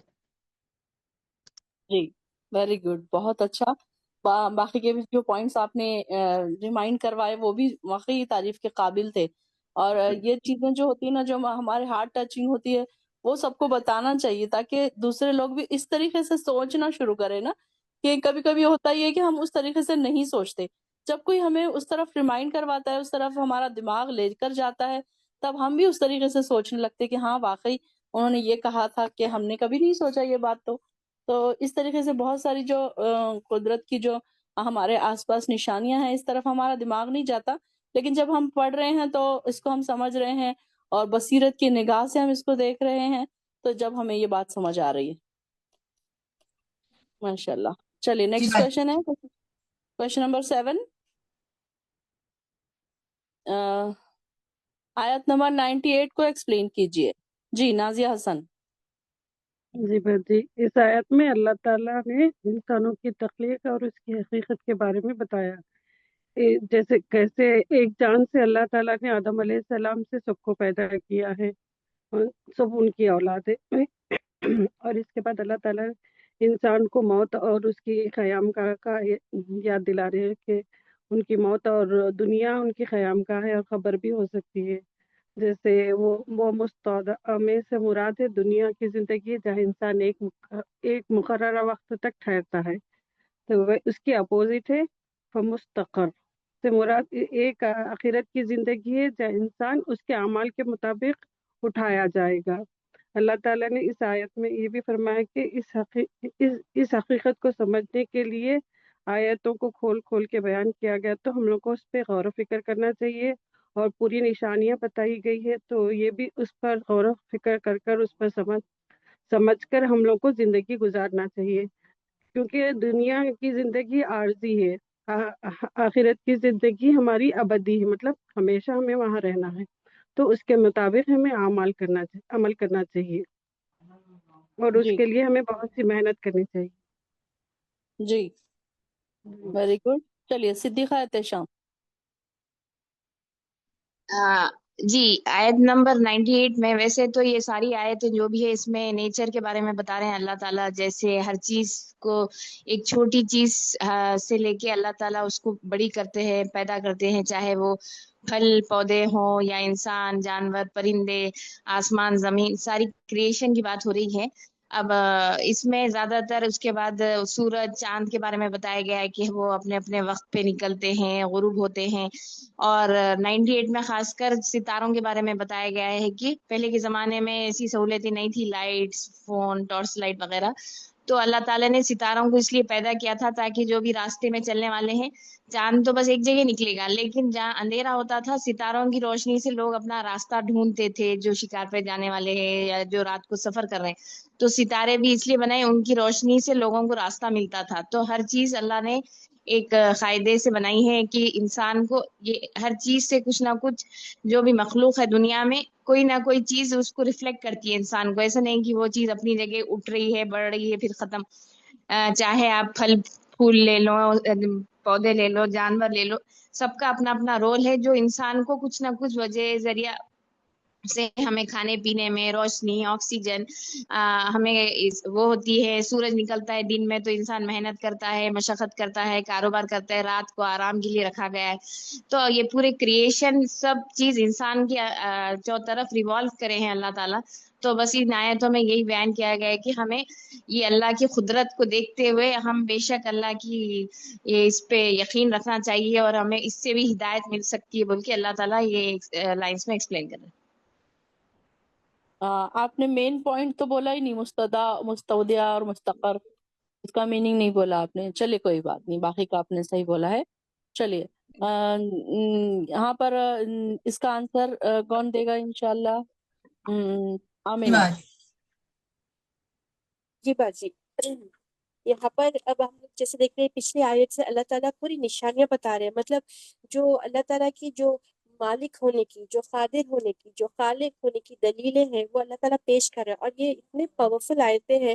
जी, वेरी गुड, बहुत अच्छा। बाकी के भी जो पॉइंट्स आपने रिमाइंड करवाए वो भी वाकई तारीफ के काबिल थे। और ये चीजें जो होती है ना, जो हमारे हार्ट टचिंग होती है, वो सबको बताना चाहिए, ताकि दूसरे लोग भी इस तरीके से सोचना शुरू करें ना। कि कभी कभी होता ही है कि हम उस तरीके से नहीं सोचते, जब कोई हमें उस तरफ रिमाइंड करवाता है, उस तरफ हमारा दिमाग लेकर जाता है, तब हम भी उस तरीके से सोचने लगते कि हाँ वाकई उन्होंने ये कहा था, कि हमने कभी नहीं सोचा ये बात। तो इस तरीके से बहुत सारी जो कुदरत की जो हमारे आसपास निशानियां हैं, इस तरफ हमारा दिमाग नहीं जाता, लेकिन जब हम पढ़ रहे हैं तो इसको हम समझ रहे हैं, और बसीरत की निगाह से हम इसको देख रहे हैं, तो जब हमें ये बात समझ आ रही है। माशाल्लाह। चलिए, जी नेक्स्ट बात। क्वेश्चन है, क्वेश्चन नंबर 7, आयत नंबर 98 को एक्सप्लेन कीजिए। जी, नाजिया हसन। जी बस जी, इस आयत में अल्लाह ताला ने इंसानों की तख्लीक और उसकी हकीकत के बारे में बताया। जैसे कैसे एक जान से अल्लाह ताला ने आदम अलैहिस्सलाम से सबको पैदा किया है, और सब उनकी औलाद है। और इसके बाद अल्लाह ताला इंसान को मौत और उसकी क़याम का याद दिला रहे हैं कि उनकी मौत और दुनिया उनकी क़याम का है, और ख़बर भी हो सकती है। जैसे वो मुस्तौदा में से मुराद है दुनिया की ज़िंदगी, जहाँ इंसान एक मुकर्ररा वक्त तक ठहरता है, तो वह उसकी अपोजिट है मुस्तकर से मुराद एक आखिरत की ज़िंदगी है, जहाँ इंसान उसके अमाल के मुताबिक उठाया जाएगा। अल्लाह ताला ने इस आयत में ये भी फरमाया कि इस हकीकत को समझने के लिए आयतों को खोल खोल के बयान किया गया, तो हम लोग को उस पर गौर फिक्र करना चाहिए, और पूरी निशानियां बताई गई है, तो ये भी उस पर गौर फिक्र कर कर उस पर समझ कर हम लोग को ज़िंदगी गुजारना चाहिए, क्योंकि दुनिया की ज़िंदगी आर्जी है, आखिरत की ज़िंदगी हमारी अबदी है, मतलब हमेशा हमें वहाँ रहना है, तो उसके मुताबिक हमें अमल करना चाहिए, और जी उसके लिए हमें बहुत सी मेहनत करनी चाहिए। जी, वेरी गुड। चलिए, सिद्दीक़ा एहतेशाम। जी, आयत नंबर 98 में, वैसे तो ये सारी आयतें जो भी है इसमें नेचर के बारे में बता रहे हैं अल्लाह ताला, जैसे हर चीज को एक छोटी चीज से लेके अल्लाह ताला उसको बड़ी करते हैं, पैदा करते हैं, चाहे वो फल पौधे हो या इंसान, जानवर, परिंदे, आसमान, जमीन, सारी क्रिएशन की बात हो रही है। अब इसमें ज्यादातर उसके बाद सूरज चांद के बारे में बताया गया है कि वो अपने अपने वक्त पे निकलते हैं, गुरूब होते हैं। और 98 में खासकर सितारों के बारे में बताया गया है कि पहले के जमाने में ऐसी सहूलियतें नहीं थी, लाइट्स, फोन, टॉर्च लाइट वगैरह, तो अल्लाह ताला ने सितारों को इसलिए पैदा किया था ताकि जो भी रास्ते में चलने वाले हैं, चांद तो बस एक जगह निकलेगा, लेकिन जहाँ अंधेरा होता था, सितारों की रोशनी से लोग अपना रास्ता ढूंढते थे, जो शिकार पे जाने वाले हैं या जो रात को सफर कर रहे हैं, तो सितारे भी इसलिए बनाए, उनकी रोशनी से लोगों को रास्ता मिलता था। तो हर चीज अल्लाह ने एक कायदे से बनाई है कि इंसान को ये हर चीज से कुछ ना कुछ, जो भी मखलूक है दुनिया में, कोई ना कोई चीज उसको रिफ्लेक्ट करती है इंसान को। ऐसा नहीं कि वो चीज अपनी जगह उठ रही है, बढ़ रही है, फिर खत्म। चाहे आप फल फूल ले लो, पौधे ले लो, जानवर ले लो, सबका अपना अपना रोल है, जो इंसान को कुछ ना कुछ वजह जरिया سے ہمیں کھانے پینے میں روشنی آکسیجن ہمیں وہ ہوتی ہے. سورج نکلتا ہے دن میں تو انسان محنت کرتا ہے مشقت کرتا ہے کاروبار کرتا ہے, رات کو آرام کے لیے رکھا گیا ہے. تو یہ پورے کریشن سب چیز انسان کی جو طرف ریوالو کرے ہیں اللہ تعالیٰ. تو بس ان آیتوں میں یہی بیان کیا گیا ہے کہ ہمیں یہ اللہ کی قدرت کو دیکھتے ہوئے ہم بے شک اللہ کی یہ اس پہ یقین رکھنا چاہیے اور ہمیں اس سے بھی ہدایت مل سکتی ہے بول کے اللہ تعالیٰ یہ لائنس میں ایکسپلین کر رہے ہیں. آپ نے مین پوائنٹ تو بولا ہی نہیں, مستدا مستودع اور مستقر, اس کا میننگ نہیں بولا آپ نے. چلیے کوئی بات نہیں, باقی کا آپ نے صحیح بولا ہے. چلیے یہاں پر اس کا آنسر کون دے گا انشاءاللہ؟ آمینہ. جی باجی, یہاں پر اب ہم لوگ جیسے دیکھ رہے ہیں پچھلی آیت سے اللہ تعالیٰ پوری نشانیاں بتا رہے ہیں, مطلب جو اللہ تعالیٰ کی جو مالک ہونے کی, جو قادر ہونے کی, جو خالق ہونے کی دلیلیں ہیں وہ اللہ تعالیٰ پیش کر رہے ہیں. اور یہ اتنے پاورفل آیتیں ہیں,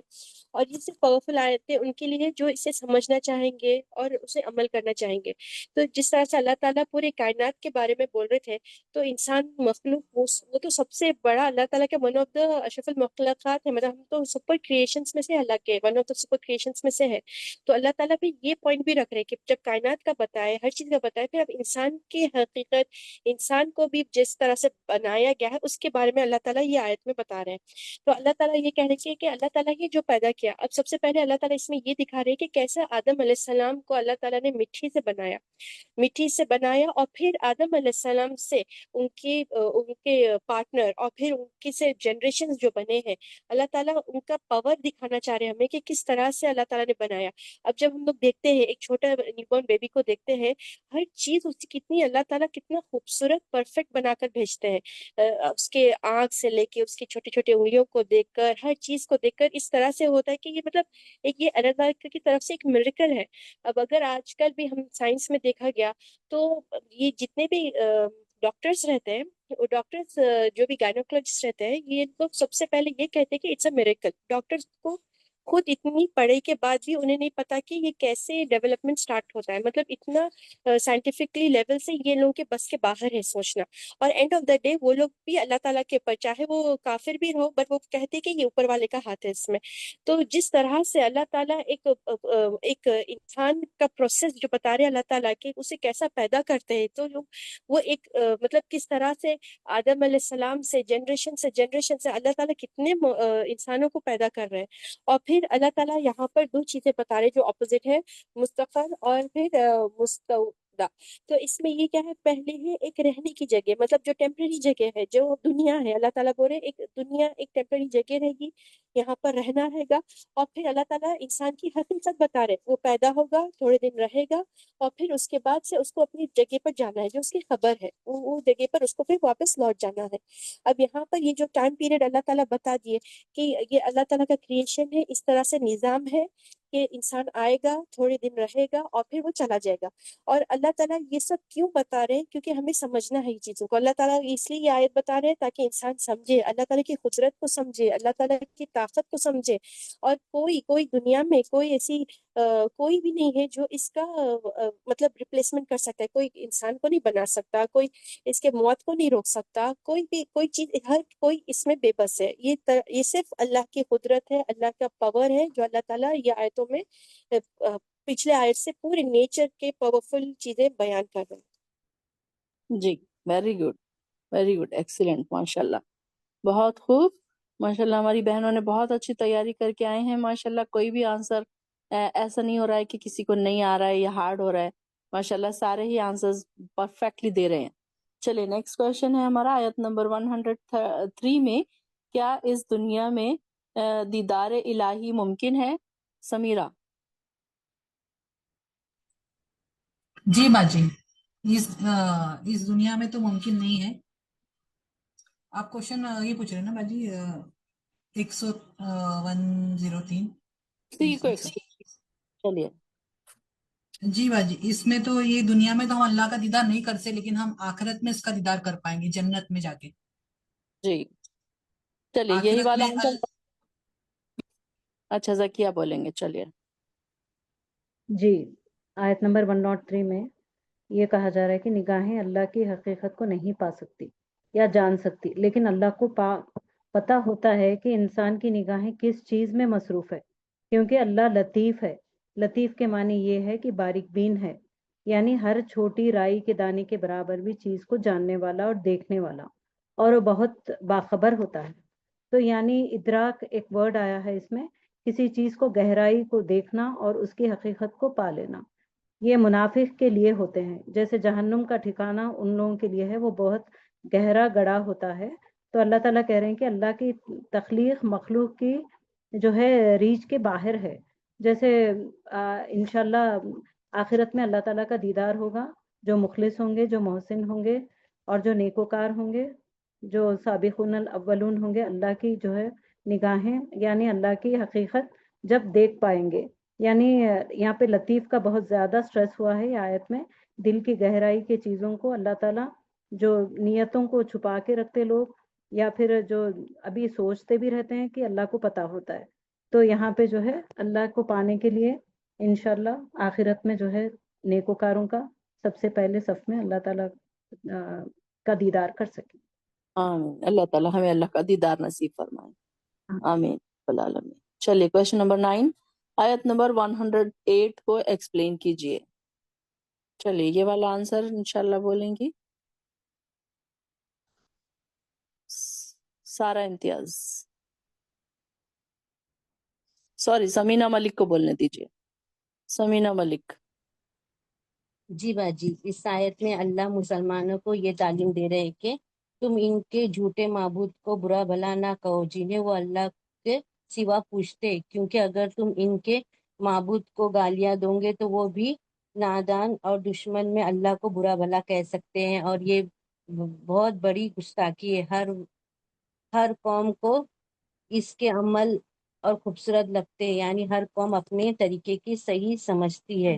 اور یہ صرف پاورفل آیتیں ان کے لیے جو اسے سمجھنا چاہیں گے اور اسے عمل کرنا چاہیں گے. تو جس طرح سے اللہ تعالیٰ پورے کائنات کے بارے میں بول رہے تھے, تو انسان مخلوق وہ تو سب سے بڑا اللہ تعالیٰ کے ون آف دا اشرف المخلوقات ہے, مطلب ہم تو سپر کریشنز میں سے اللہ کے one of the super creations میں سے ہے. تو اللہ تعالیٰ بھی یہ پوائنٹ بھی رکھ رہے کہ جب کائنات کا بتائے, ہر چیز کا بتائے, پھر اب انسان کی حقیقت, انسان کو بھی جس طرح سے بنایا گیا ہے اس کے بارے میں اللہ تعالیٰ یہ آیت میں بتا رہے ہیں. تو اللہ تعالیٰ یہ کہہ رہے کہ اللہ تعالیٰ ہی جو پیدا کیا. اب سب سے پہلے اللہ تعالیٰ اس میں یہ دکھا رہے کہ کیسے آدم علیہ السلام کو اللہ تعالیٰ نے مٹی سے بنایا, اور پھر آدم علیہ السلام سے ان کے پارٹنر اور پھر ان کی سے جنریشن جو بنے ہیں, اللہ تعالیٰ ان کا پاور دکھانا چاہ رہے ہیں ہمیں کہ کس طرح سے اللہ تعالیٰ نے بنایا. اب جب ہم لوگ دیکھتے ہیں ایک چھوٹا نیو بورن بیبی کو دیکھتے ہیں, ہر چیز اس کی کتنی اللہ تعالیٰ کتنا خوبصورت پرفیکٹ بنا کر بھیجتے ہیں. اس کے آنکھ سے لے کے اس کی چھوٹی چھوٹی انگلیوں کو دیکھ کر, ہر چیز کو دیکھ کر اس طرح سے ہوتا ہے کہ یہ مطلب ایک یہ اللہ تعالیٰ کی طرف سے ایک میریکل ہے. اب اگر آج کل بھی ہم سائنس میں دیکھا گیا تو یہ جتنے بھی ڈاکٹرز رہتے ہیں, ڈاکٹرز جو بھی گائنوکولوجسٹ رہتے ہیں, یہ لوگ سب سے پہلے یہ کہتے ہیں کہ اٹس اے میریکل. ڈاکٹرز کو خود اتنی پڑھائی کے بعد بھی انہیں نہیں پتا کہ یہ کیسے ڈیولپمنٹ سٹارٹ ہوتا ہے, مطلب اتنا سائنٹیفکلی لیول سے یہ لوگوں کے بس کے باہر ہے سوچنا. اور اینڈ آف دا ڈے وہ لوگ بھی اللہ تعالیٰ کے اوپر, چاہے وہ کافر بھی ہو, بٹ وہ کہتے ہیں کہ یہ اوپر والے کا ہاتھ ہے اس میں. تو جس طرح سے اللہ تعالیٰ ایک انسان کا پروسیس جو بتا رہے اللہ تعالیٰ کہ اسے کیسا پیدا کرتے ہیں, تو وہ ایک مطلب کس طرح سے آدم علیہ السلام سے جنریشن سے اللہ تعالیٰ کتنے انسانوں کو پیدا کر رہے ہیں. اور پھر اللہ تعالیٰ یہاں پر دو چیزیں بتا رہے جو اپوزٹ ہے, مستقر اور پھر مستودع. تو اس میں یہ کیا ہے, پہلے ہے ایک رہنے کی جگہ, مطلب جو ٹیمپرری جگہ ہے, جو دنیا ہے, اللہ تعالیٰ بول رہے ایک دنیا ایک ٹیمپرری جگہ رہے گی, یہاں پر رہنا رہے گا. اور پھر اللہ تعالیٰ انسان کی حقیقت بتا رہے, وہ پیدا ہوگا, تھوڑے دن رہے گا, اور پھر اس کے بعد سے اس کو اپنی جگہ پر جانا ہے, جو اس کی خبر ہے وہ جگہ پر اس کو پھر واپس لوٹ جانا ہے. اب یہاں پر یہ جو ٹائم پیریڈ اللہ تعالیٰ بتا دیے کہ یہ اللہ تعالیٰ کا کریشن ہے, اس طرح سے نظام ہے کہ انسان آئے گا, تھوڑے دن رہے گا, اور پھر وہ چلا جائے گا. اور اللہ تعالیٰ یہ سب کیوں بتا رہے ہیں, کیونکہ ہمیں سمجھنا ہے یہ چیزوں کو. اللہ تعالیٰ اس لیے یہ آیت بتا رہے ہیں تاکہ انسان سمجھے, اللہ تعالیٰ کی قدرت کو سمجھے, اللہ تعالیٰ کی طاقت کو سمجھے. اور کوئی دنیا میں کوئی ایسی کوئی بھی نہیں ہے جو اس کا مطلب ریپلیسمنٹ کر سکتا ہے. کوئی انسان کو نہیں بنا سکتا, کوئی اس کے موت کو نہیں روک سکتا, کوئی چیز, ہر کوئی اس میں بے بس ہے. یہ صرف اللہ کی قدرت ہے, اللہ کا پاور ہے, جو اللہ تعالیٰ یہ آیتوں میں پچھلے آیت سے پورے نیچر کے پاورفل چیزیں بیان کر رہے ہیں. جی ویری گڈ ایکسیلنٹ, ماشاء اللہ, بہت خوب. ماشاء اللہ ہماری بہنوں نے بہت اچھی تیاری کر کے آئے ہیں. ماشاء اللہ کوئی بھی آنسر ایسا نہیں ہو رہا ہے کہ کسی کو نہیں آ رہا ہے یا ہارڈ ہو رہا ہے. ماشاء اللہ سارے ہی آنسرز پرفیکٹلی دے رہے ہیں. چلے نیکسٹ کوشچن ہے ہمارا آیت نمبر 103 میں, کیا اس دنیا میں دیدار الہی ممکن ہے؟ سمیرہ. جی باجی, اس دنیا میں تو ممکن نہیں ہے. آپ کوشچن یہ پوچھ رہے ہیں نا باجی 103. چلیے جی باجی, اس میں تو یہ دنیا میں تو ہم اللہ کا دیدار نہیں کر سکتے, لیکن ہم آخرت میں اس کا دیدار کر پائیں گے جنت میں جا کے. جی چلیے یہی آخرت والا میں آنسر. اچھا ذکیہ بولیں گے, چلیے. جی آیت نمبر 103 میں یہ کہا جا رہا ہے کہ نگاہیں اللہ کی حقیقت کو نہیں پا سکتی. یا جان سکتی، لیکن اللہ کو پتہ ہوتا ہے کہ انسان کی نگاہیں کس چیز میں مصروف ہے، کیونکہ اللہ لطیف ہے۔ لطیف کے معنی یہ ہے کہ باریک بین ہے، یعنی ہر چھوٹی رائی کے دانے کے برابر بھی چیز کو جاننے والا اور دیکھنے والا، اور وہ بہت باخبر ہوتا ہے۔ تو یعنی ادراک ایک ورڈ آیا ہے اس میں، کسی چیز کو گہرائی کو دیکھنا اور اس کی حقیقت کو پا لینا۔ یہ منافق کے لیے ہوتے ہیں، جیسے جہنم کا ٹھکانہ ان لوگوں کے لیے ہے، وہ بہت گہرا گڑھا ہوتا ہے۔ تو اللہ تعالیٰ کہہ رہے ہیں کہ اللہ کی تخلیق مخلوق کی جو ہے ریچ کے باہر ہے۔ جیسے انشاءاللہ آخرت میں اللہ تعالیٰ کا دیدار ہوگا، جو مخلص ہوں گے، جو محسن ہوں گے، اور جو نیکوکار ہوں گے، جو سابقون الاولون ہوں گے، اللہ کی جو ہے نگاہیں یعنی اللہ کی حقیقت جب دیکھ پائیں گے۔ یعنی یہاں پہ لطیف کا بہت زیادہ سٹریس ہوا ہے یہ آیت میں، دل کی گہرائی کی چیزوں کو اللہ تعالیٰ، جو نیتوں کو چھپا کے رکھتے لوگ، یا پھر جو ابھی سوچتے بھی رہتے ہیں کہ اللہ کو پتہ ہوتا ہے، تو یہاں پہ جو ہے اللہ کو پانے کے لیے انشاءاللہ آخرت میں جو ہے نیکوکاروں کا سب سے پہلے صف میں اللہ تعالیٰ کا دیدار کر سکیں۔ آمین۔ اللہ تعالیٰ ہمیں اللہ کا دیدار نصیب فرمائے، آمین رب العالمین۔ چلیے کویشچن نمبر 9، آیت نمبر 108 کو ایکسپلین کیجئے۔ چلیے یہ والا آنسر انشاءاللہ بولیں گی سارا امتیاز، سوری سمینہ ملک کو بولنے دیجئے، سمینہ ملک۔ جی باجی، اس آیت میں اللہ مسلمانوں کو یہ تعلیم دے رہے ہیں کہ تم ان کے جھوٹے معبود کو برا بھلا نہ کہو جنہیں وہ اللہ کے سوا پوچھتے، کیونکہ اگر تم ان کے معبود کو گالیاں دو گے تو وہ بھی نادان اور دشمن میں اللہ کو برا بھلا کہہ سکتے ہیں، اور یہ بہت بڑی گستاخی ہے۔ ہر قوم کو اس کے عمل اور خوبصورت لگتے ہیں، یعنی ہر قوم اپنے طریقے کی صحیح سمجھتی ہے۔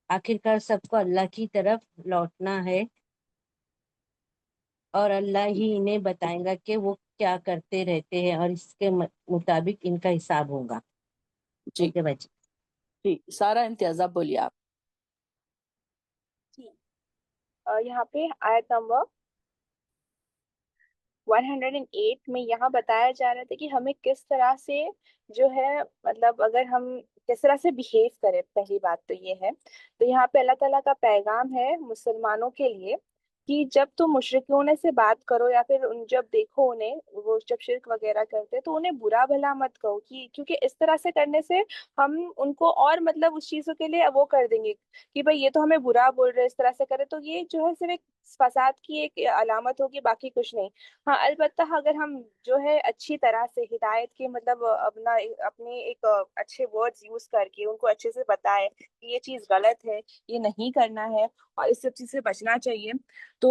آخرکار سب کو اللہ کی طرف لوٹنا ہے، اور اللہ ہی انہیں بتائے گا کہ وہ کیا کرتے رہتے ہیں، اور اس کے مطابق ان کا حساب ہوگا۔ جی ٹھیک ہے بچے۔ جی سارا امتیاز، اب بولیے آپ۔ جی یہاں پہ آیت نمبر 108 میں یہاں بتایا جا رہا تھا کہ ہمیں کس طرح سے جو ہے مطلب اگر ہم کس طرح سے بہیو کریں، پہلی بات تو یہ ہے۔ تو یہاں پہ اللہ تعالیٰ کا پیغام ہے مسلمانوں کے لیے کہ جب تم مشرکوں سے بات کرو یا پھر جب دیکھو انہیں وہ جب شرک وغیرہ کرتے تو انہیں برا بھلا مت کہو، کیونکہ اس طرح سے کرنے سے ہم ان کو اور مطلب اس چیزوں کے لیے وہ کر دیں گے کہ بھائی یہ تو ہمیں برا بول رہے، اس طرح سے کرے تو یہ جو ہے صرف ایک فساد کی ایک علامت ہوگی، باقی کچھ نہیں۔ ہاں البتہ اگر ہم جو ہے اچھی طرح سے ہدایت کے مطلب اپنے ایک اچھے ورڈز یوز کر کے ان کو اچھے سے بتائے کہ یہ چیز غلط ہے، یہ نہیں کرنا ہے اور اس سب چیز سے بچنا چاہیے، تو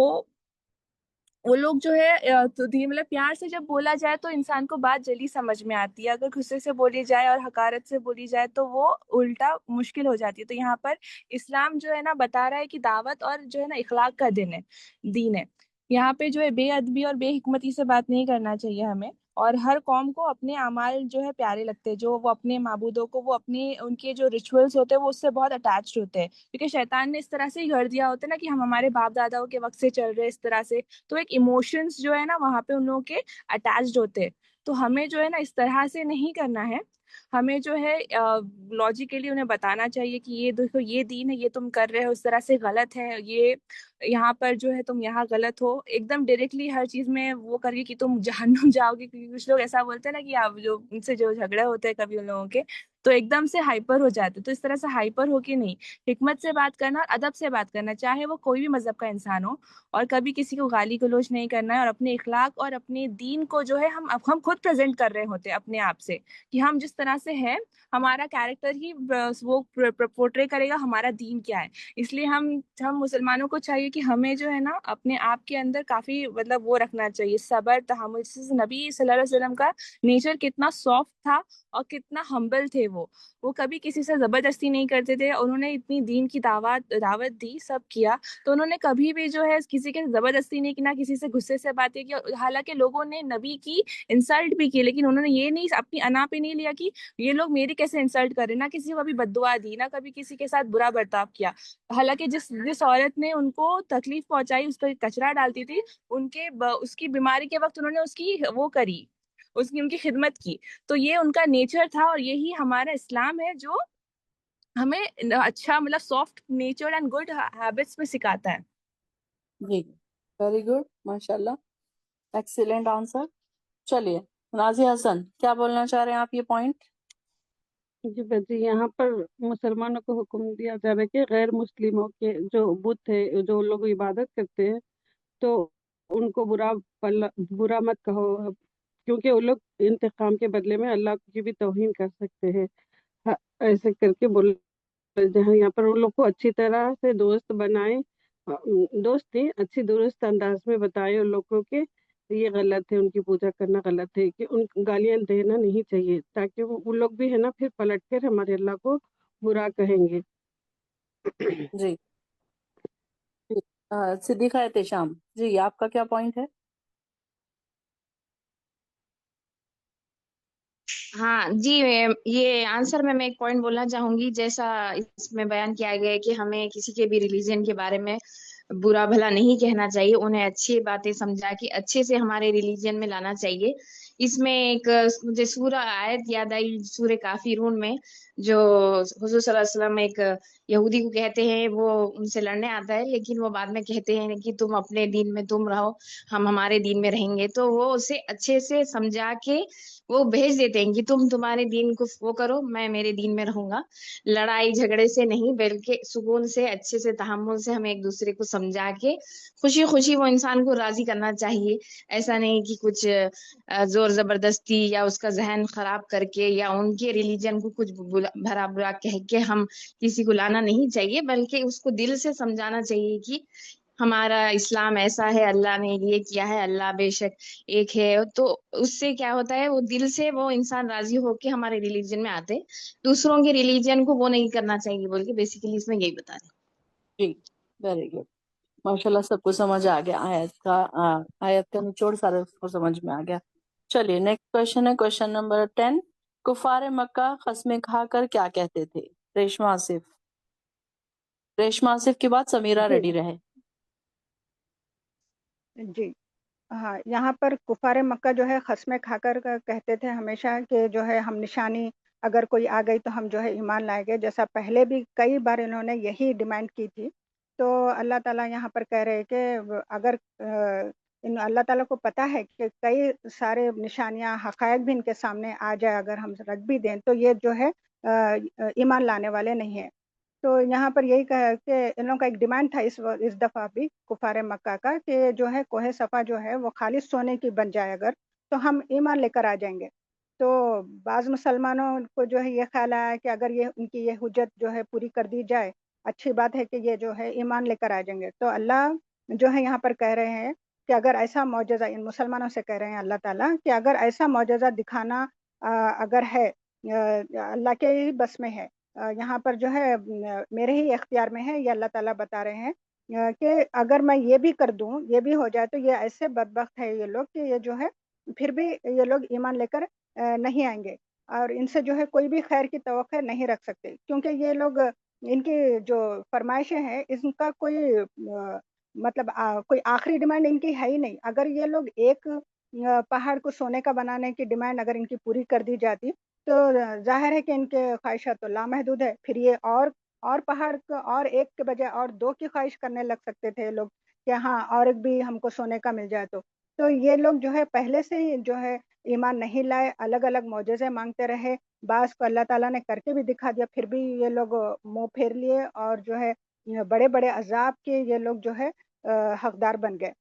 وہ لوگ جو ہے تو مطلب پیار سے جب بولا جائے تو انسان کو بات جلدی سمجھ میں آتی ہے۔ اگر غصے سے بولی جائے اور حقارت سے بولی جائے تو وہ الٹا مشکل ہو جاتی ہے۔ تو یہاں پر اسلام جو ہے نا بتا رہا ہے کہ دعوت اور جو ہے نا اخلاق کا دین ہے۔ یہاں پہ جو ہے بے ادبی اور بے حکمتی سے بات نہیں کرنا چاہیے ہمیں، اور ہر قوم کو اپنے اعمال جو ہے پیارے لگتے ہیں، جو وہ اپنے معبودوں کو، وہ اپنے ان کے جو ریچولز ہوتے ہیں وہ اس سے بہت اٹیچڈ ہوتے ہیں، کیونکہ شیطان نے اس طرح سے ہی گھڑ دیا ہوتا ہے نا کہ ہم ہمارے باپ داداؤں کے وقت سے چل رہے اس طرح سے، تو ایک ایموشنز جو ہے نا وہاں پہ ان لوگوں کے اٹیچڈ ہوتے ہیں۔ تو ہمیں جو ہے نا اس طرح سے نہیں کرنا ہے، ہمیں جو ہے لاجیکلی انہیں بتانا چاہیے کہ یہ دیکھو یہ دین ہے، یہ تم کر رہے ہو اس طرح سے غلط ہے، یہ یہاں پر جو ہے تم یہاں غلط ہو، ایک دم ڈائریکٹلی ہر چیز میں وہ کر کے کہ تم جہنم جاؤ گے، کیونکہ کچھ لوگ ایسا بولتے ہیں نا کہ آپ جو ان سے جو جھگڑے ہوتے ہیں کبھی ان لوگوں کے تو ایک دم سے ہائپر ہو جاتے، تو اس طرح سے ہائپر ہو کے نہیں، حکمت سے بات کرنا اور ادب سے بات کرنا، چاہے وہ کوئی بھی مذہب کا انسان ہو، اور کبھی کسی کو گالی گلوچ نہیں کرنا ہے، اور اپنے اخلاق اور اپنے دین کو جو ہے ہم خود پریزنٹ کر رہے ہوتے ہیں اپنے آپ سے کہ ہم جس طرح سے ہیں ہمارا کیریکٹر ہی وہ پورٹرے کرے گا ہمارا دین کیا ہے۔ اس لیے ہم مسلمانوں کو چاہیے کہ ہمیں جو ہے نا اپنے آپ کے اندر کافی مطلب وہ رکھنا چاہیے، صبر، تحمل۔ نبی صلی اللہ علیہ وسلم کا نیچر کتنا سافٹ تھا اور کتنا ہمبل تھے वो कभी किसी से जबरदस्ती नहीं करते थे। उन्होंने इतनी दीन की दावत दी, सब किया, तो उन्होंने कभी भी जो है किसी के जबरदस्ती नहीं की, ना किसी से गुस्से से बातें की। हालांकि लोगों ने नबी की इंसल्ट भी की, लेकिन उन्होंने ये नहीं अपनी अना पे नहीं लिया कि ये लोग मेरी कैसे इंसल्ट कर रहे, ना किसी को कभी बद्दुआ दी, ना कभी किसी के साथ बुरा बर्ताव किया। हालांकि जिस जिस औरत ने उनको तकलीफ पहुंचाई, उस पर कचरा डालती थी, उसकी बीमारी के वक्त उन्होंने उसकी वो करी, उसकी उनकी खिदमत की। तो ये उनका नेचर था, और यही हमारा इस्लाम है जो हमें अच्छा मतलब soft nature and good habits में सिखाता है। जी, वेरी गुड, माशाल्लाह, एक्सीलेंट आंसर। चलिए नाज़िया हसन, क्या बोलना चाह रहे हैं आप ये पॉइंट? जी बच्ची, यहाँ पर मुसलमानों को हुक्म दिया जा रहा है कि गैर मुस्लिमों के जो बुत है, जो लोग इबादत करते हैं, तो उनको बुरा मत कहो, क्योंकि वो लोग इंतकाम के बदले में अल्लाह की भी तौहीन कर सकते हैं। ऐसे करके बोल, जहाँ यहाँ पर उन लोग को अच्छी तरह से दोस्त बनाए, दोस्त नहीं, अच्छी दुरुस्त अंदाज में बताए उन लोगों के ये गलत है, उनकी पूजा करना गलत है, कि उन गालियां देना नहीं चाहिए, ताकि वो लोग भी है ना फिर पलट कर हमारे अल्लाह को बुरा कहेंगे। जी, सिद्दीक़ा एहतेशाम जी, आपका क्या पॉइंट है? हाँ जी, ये आंसर में मैं एक पॉइंट बोलना चाहूंगी। जैसा इसमें बयान किया गया है कि हमें किसी के भी रिलीजन के बारे में बुरा भला नहीं कहना चाहिए, उन्हें अच्छी बातें समझा के अच्छे से हमारे रिलीजन में लाना चाहिए। इसमें एक मुझे सूरा आयत याद आई, सूरे काफिरून में, जो हुजूर सल्लल्लाहु अलैहि वसल्लम एक यहूदी को कहते हैं, वो उनसे लड़ने आता है, लेकिन वो बाद में कहते हैं कि तुम अपने दीन में तुम रहो, हम हमारे दीन में रहेंगे। तो वो उसे अच्छे से समझा के वो भेज देते हैं कि तुम तुम्हारे दीन को वो करो, मैं मेरे दीन में रहूंगा। लड़ाई झगड़े से नहीं, बल्कि सुकून से, अच्छे से, तहम्मुल से हमें एक दूसरे को समझा के खुशी खुशी वो इंसान को राजी करना चाहिए। ऐसा नहीं कि कुछ जोर जबरदस्ती या उसका जहन खराब करके या उनके रिलीजन को कुछ भरा बुरा कह के हम किसी को लाना नहीं चाहिए, बल्कि उसको दिल से समझाना चाहिए कि हमारा इस्लाम ऐसा है, अल्लाह ने ये किया है, अल्लाह बेशक एक है। तो उससे क्या होता है, वो दिल से वो इंसान राजी होके हमारे रिलीजन में आते, दूसरों के रिलीजन को वो नहीं करना चाहिए बोल के बेसिकली इसमें यही बता रहे। जी, वेरी गुड, माशाल्लाह, सबको समझ आ गया, आयत का निचोड़ सारा उसको समझ में आ गया। चलिए नेक्स्ट क्वेश्चन है, क्वेश्चन नंबर 10। कुफार मक्का खस्में खाकर क्या कहते थे? रेशमा आसिफ के बाद समीरा जी रेडी रहे। जी हाँ, यहाँ पर कुफार मक्का जो है खस्में खाकर कहते थे हमेशा कि जो है हम निशानी अगर कोई आ गई तो हम जो है ईमान लाएंगे। जैसा पहले भी कई बार इन्होंने यही डिमांड की थी। तो अल्लाह ताला यहाँ पर कह रहे हैं कि अगर इन अल्लाह ताला को पता है कि कई सारे निशानियाँ हक़ाइक़ भी इनके सामने आ जाए, अगर हम रख भी दें तो ये जो है ईमान लाने वाले नहीं है। तो यहाँ पर यही कहा कि इन लोगों का एक डिमांड था इस दफ़ा भी कुफार मक्का का कि जो है कोहे सफ़ा जो है वो खालिस सोने की बन जाए अगर, तो हम ईमान लेकर आ जाएंगे। तो बाज़ मुसलमानों को जो है ये ख्याल आया कि अगर ये उनकी ये हुज्जत जो है पूरी कर दी जाए, अच्छी बात है कि ये जो है ईमान लेकर आ जाएंगे। तो अल्लाह जो है यहाँ पर कह रहे हैं कि अगर ऐसा मौजज़ा, इन मुसलमानों से कह रहे हैं अल्लाह ताला कि अगर ऐसा मौजज़ा दिखाना अगर है अल्लाह के ही बस में है, यहाँ पर जो है मेरे ही इख्तियार में है, ये अल्लाह ताला बता रहे हैं कि अगर मैं ये भी कर दूँ, ये भी हो जाए, तो ये ऐसे बदबख्त है ये लोग कि ये जो है फिर भी ये लोग ईमान लेकर नहीं आएंगे और इनसे जो है कोई भी खैर की तवक्को नहीं रख सकते, क्योंकि ये लोग इनकी जो फरमाइशें हैं इनका कोई मतलब कोई आखिरी डिमांड इनकी है ही नहीं। अगर ये लोग एक पहाड़ को सोने का बनाने की डिमांड अगर इनकी पूरी कर दी जाती, तो ज़ाहिर है कि इनके ख्वाहिशात तो लामहदूद है। फिर ये और पहाड़ को और एक के बजाय और 2 की ख्वाहिश करने लग सकते थे लोग कि हाँ, और एक भी हमको सोने का मिल जाए तो। तो ये लोग जो है पहले से ही जो है ईमान नहीं लाए, अलग-अलग मौजज़े माँगते रहे। बाज़ को अल्लाह ताला ने करके भी दिखा दिया, फिर भी ये लोग मुँह फेर लिए और जो है बड़े-बड़े अज़ाब के ये लोग जो है हकदार बन गए।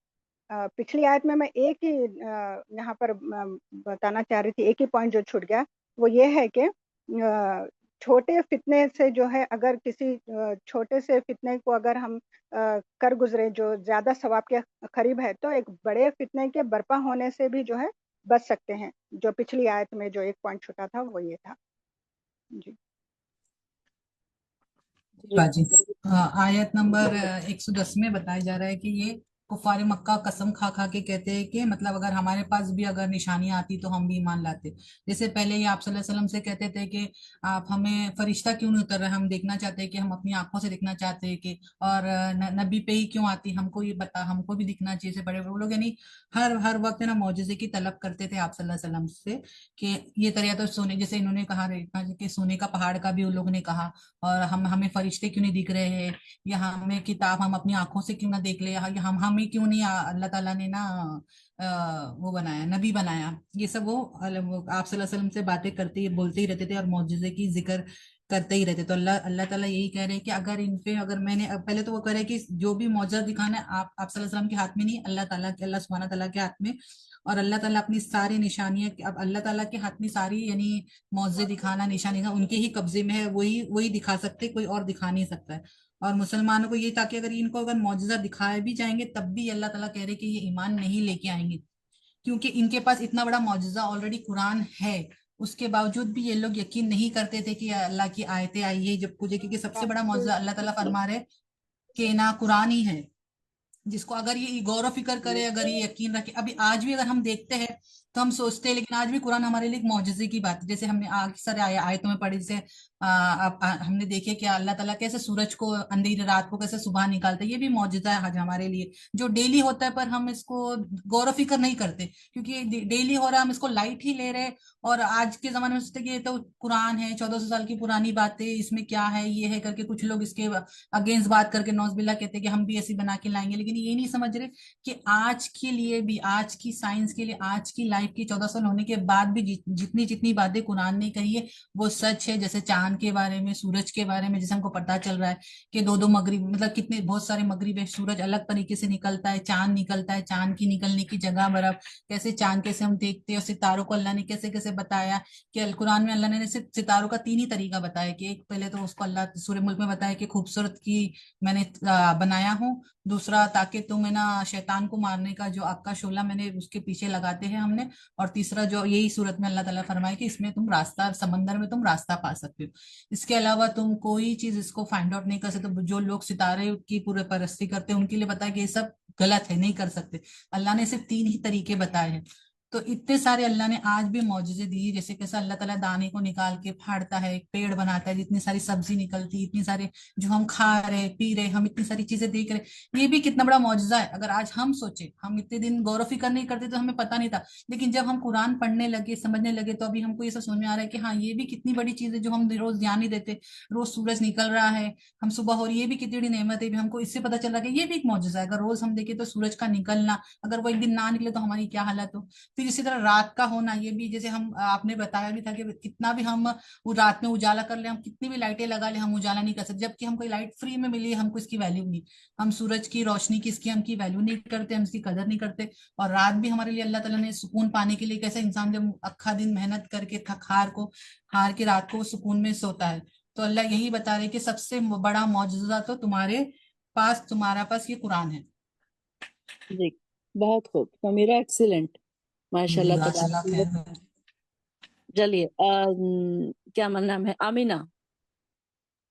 पिछली आयत में मैं एक ही यहाँ पर बताना चाह रही थी, एक ही पॉइंट जो छूट गया, वो ये है कि छोटे फितने से जो है अगर किसी छोटे से फितने को अगर हम कर गुजरे जो ज़्यादा सवाब के करीब है, तो एक बड़े फितने के बर्पा होने से भी जो है बच सकते हैं। जो पिछली आयत में जो एक पॉइंट छूटा था वो ये था। जी बाजी आयत नंबर 110 में बताया जा रहा है कि ये कुफार मक्का कसम खा खा के कहते हैं कि मतलब अगर हमारे पास भी अगर निशानियां आती तो हम भी ईमान लाते। जैसे पहले ये आप सल्लल्लाहु अलैहि वसल्लम से कहते थे कि आप हमें फरिश्ता क्यों नहीं उतर रहा है, हम देखना चाहते हैं कि हम अपनी आंखों से देखना चाहते हैं कि और नबी पे ही क्यों आती, हमको ये बता, हमको भी दिखना चाहिए। से बड़े बड़े लोग यानी हर हर वक्त ना मौजूदे की तलब करते थे आप सल्लल्लाहु अलैहि वसल्लम से कि ये तरह तो सोने, जैसे इन्होंने कहा कि सोने का पहाड़ का भी उन लोगों ने कहा, और हमें फरिश्ते क्यों नहीं दिख रहे हैं, या हमें किताब हम अपनी आंखों से क्यों ना देख ले, या हम हमें क्यों नहीं अल्लाह ताला ने ना वो बनाया, नबी बनाया। ये सब वो आप सल्लल्लाहु अलैहि वसल्लम से बातें करते ही बोलते ही रहते थे और मौजूदे की जिक्र करते ही रहते। तो अल्लाह अल्लाह ताला यही कह रहे हैं कि अगर इन पे अगर मैंने पहले तो वो कह रहे हैं कि जो भी मौजूदा दिखाना है आप सल्लल्लाहु अलैहि वसल्लम के हाथ में नहीं, अल्लाह सुब्हानहू तआला के हाथ में। और अल्लाह ताला अपनी सारी निशानियां, अब अल्लाह ताला के हाथ में सारी यानी मौजे दिखाना, निशानी दिखाना उनके ही कब्जे में है, वही वही दिखा सकते, कोई और दिखा नहीं सकता है। और मुसलमानों को ये था कि अगर इनको अगर मौजूदा दिखाए भी जाएंगे तब भी अल्लाह ताला कह रहे कि ये ईमान नहीं लेके आएंगे, क्योंकि इनके पास इतना बड़ा मौजूदा ऑलरेडी कुरान है। उसके बावजूद भी ये लोग यकीन नहीं करते थे कि अल्लाह की आयतें आई है जब कुछ, क्योंकि सबसे बड़ा मौजूदा अल्लाह ताला फरमा रहे कि ना कुरान ही है, जिसको अगर ये गौर फिक्र करे, अगर ये यकीन रखे। अभी आज भी अगर हम देखते हैं तो हम सोचते हैं, लेकिन आज भी कुरान हमारे लिए एक मौजूदे की बात है। जैसे हमने अक्सर आयतों में पढ़ी, जैसे हमने देखे कि अल्लाह ताला कैसे सूरज को अंधेरी रात को कैसे सुबह निकालते, ये भी मौजूदा है आज हमारे लिए, जो डेली होता है, पर हम इसको गौर फिक्र नहीं करते क्योंकि डेली हो रहा है, हम इसको लाइट ही ले रहे हैं। और आज के जमाने में सोचते कि ये तो कुरान है, 1400 साल की पुरानी बातें, इसमें क्या है, ये है करके कुछ लोग इसके अगेंस्ट बात करके नौजबिल्ला कहते हैं कि हम भी ऐसी बना के लाएंगे। लेकिन ये नहीं समझ रहे कि आज के लिए भी, आज की साइंस के लिए, आज की लाइफ की 1400 साल होने के बाद भी जितनी जितनी बातें कुरान ने कही है वो सच है। जैसे चांद के बारे में, सूरज के बारे में, जैसे हमको पता चल रहा है कि दो दो मगरिब, मतलब कितने बहुत सारे मगरिब है, सूरज अलग तरीके से निकलता है, चांद निकलता है, चांद की निकलने की जगह बर्फ, कैसे चांद कैसे हम देखते हैं, और सितारों को अल्लाह ने कैसे कैसे बताया कि अल कुरान में अल्लाह ने सिर्फ सितारों का 3 ही तरीका बताया कि एक, पहले तो उसको अल्लाह सूरह मुल्क में बताया कि खूबसूरत की मैंने बनाया हूँ, दूसरा ताकि तुम है ना शैतान को मारने का जो आग का शोला मैंने उसके पीछे लगाते हैं हमने, और तीसरा जो यही सूरत में अल्लाह ताला फरमाए कि इसमें तुम रास्ता, समंदर में तुम रास्ता पा सकते हो। इसके अलावा तुम कोई चीज इसको फाइंड आउट नहीं कर सकते। तो जो लोग सितारे की पूरे परस्ती करते हैं उनके लिए बताया कि ये सब गलत है, नहीं कर सकते। अल्लाह ने सिर्फ 3 ही तरीके बताए हैं। तो इतने सारे अल्लाह ने आज भी मौजूदे दी, जैसे कैसे अल्लाह ताला दाने को निकाल के फाड़ता है, एक पेड़ बनाता है, इतनी सारी सब्जी निकलती, इतनी सारे जो हम खा रहे पी रहे, हम इतनी सारी चीजें देख रहे, ये भी कितना बड़ा मौजूदा है। अगर आज हम सोचे, हम इतने दिन गौर व फिक्र नहीं करते तो हमें पता नहीं था, लेकिन जब हम कुरान पढ़ने लगे, समझने लगे, तो अभी हमको ये सब समझ में आ रहा है कि हाँ, ये भी कितनी बड़ी चीज है जो हम रोज ध्यान नहीं देते। रोज सूरज निकल रहा है, हम सुबह हो रही है, ये भी कितनी बड़ी नेमत है, भी हमको इससे पता चल रहा है कि ये भी एक मौजूदा है। अगर रोज हम देखें तो सूरज का निकलना, अगर वो एक दिन ना निकले तो हमारी क्या हालत हो। फिर इसी तरह रात का होना, ये भी जैसे हम आपने बताया भी था कि कितना भी हम वो रात में उजाला कर ले, हम कितनी भी लाइटें लगा ले, हम उजाला नहीं कर सकते। जबकि हमको लाइट फ्री में मिली है, हमको इसकी वैल्यू नहीं, हम सूरज की रोशनी की इसकी हम की वैल्यू नहीं करते, हम इसकी कदर नहीं करते। और रात भी हमारे लिए अल्लाह ताला ने सुकून पाने के लिए, कैसे इंसान जब अक्खा दिन मेहनत करके थक हार के रात को सुकून में सोता है, तो अल्लाह यही बता रहे कि सबसे बड़ा मौजूदा तो तुम्हारा पास ये कुरान है। जी, बहुत खूब, मेरा एक्सीलेंट, माशाल्लाह माशाल्लाह तबारक। खैर। चलिए क्या नाम है, आमीना।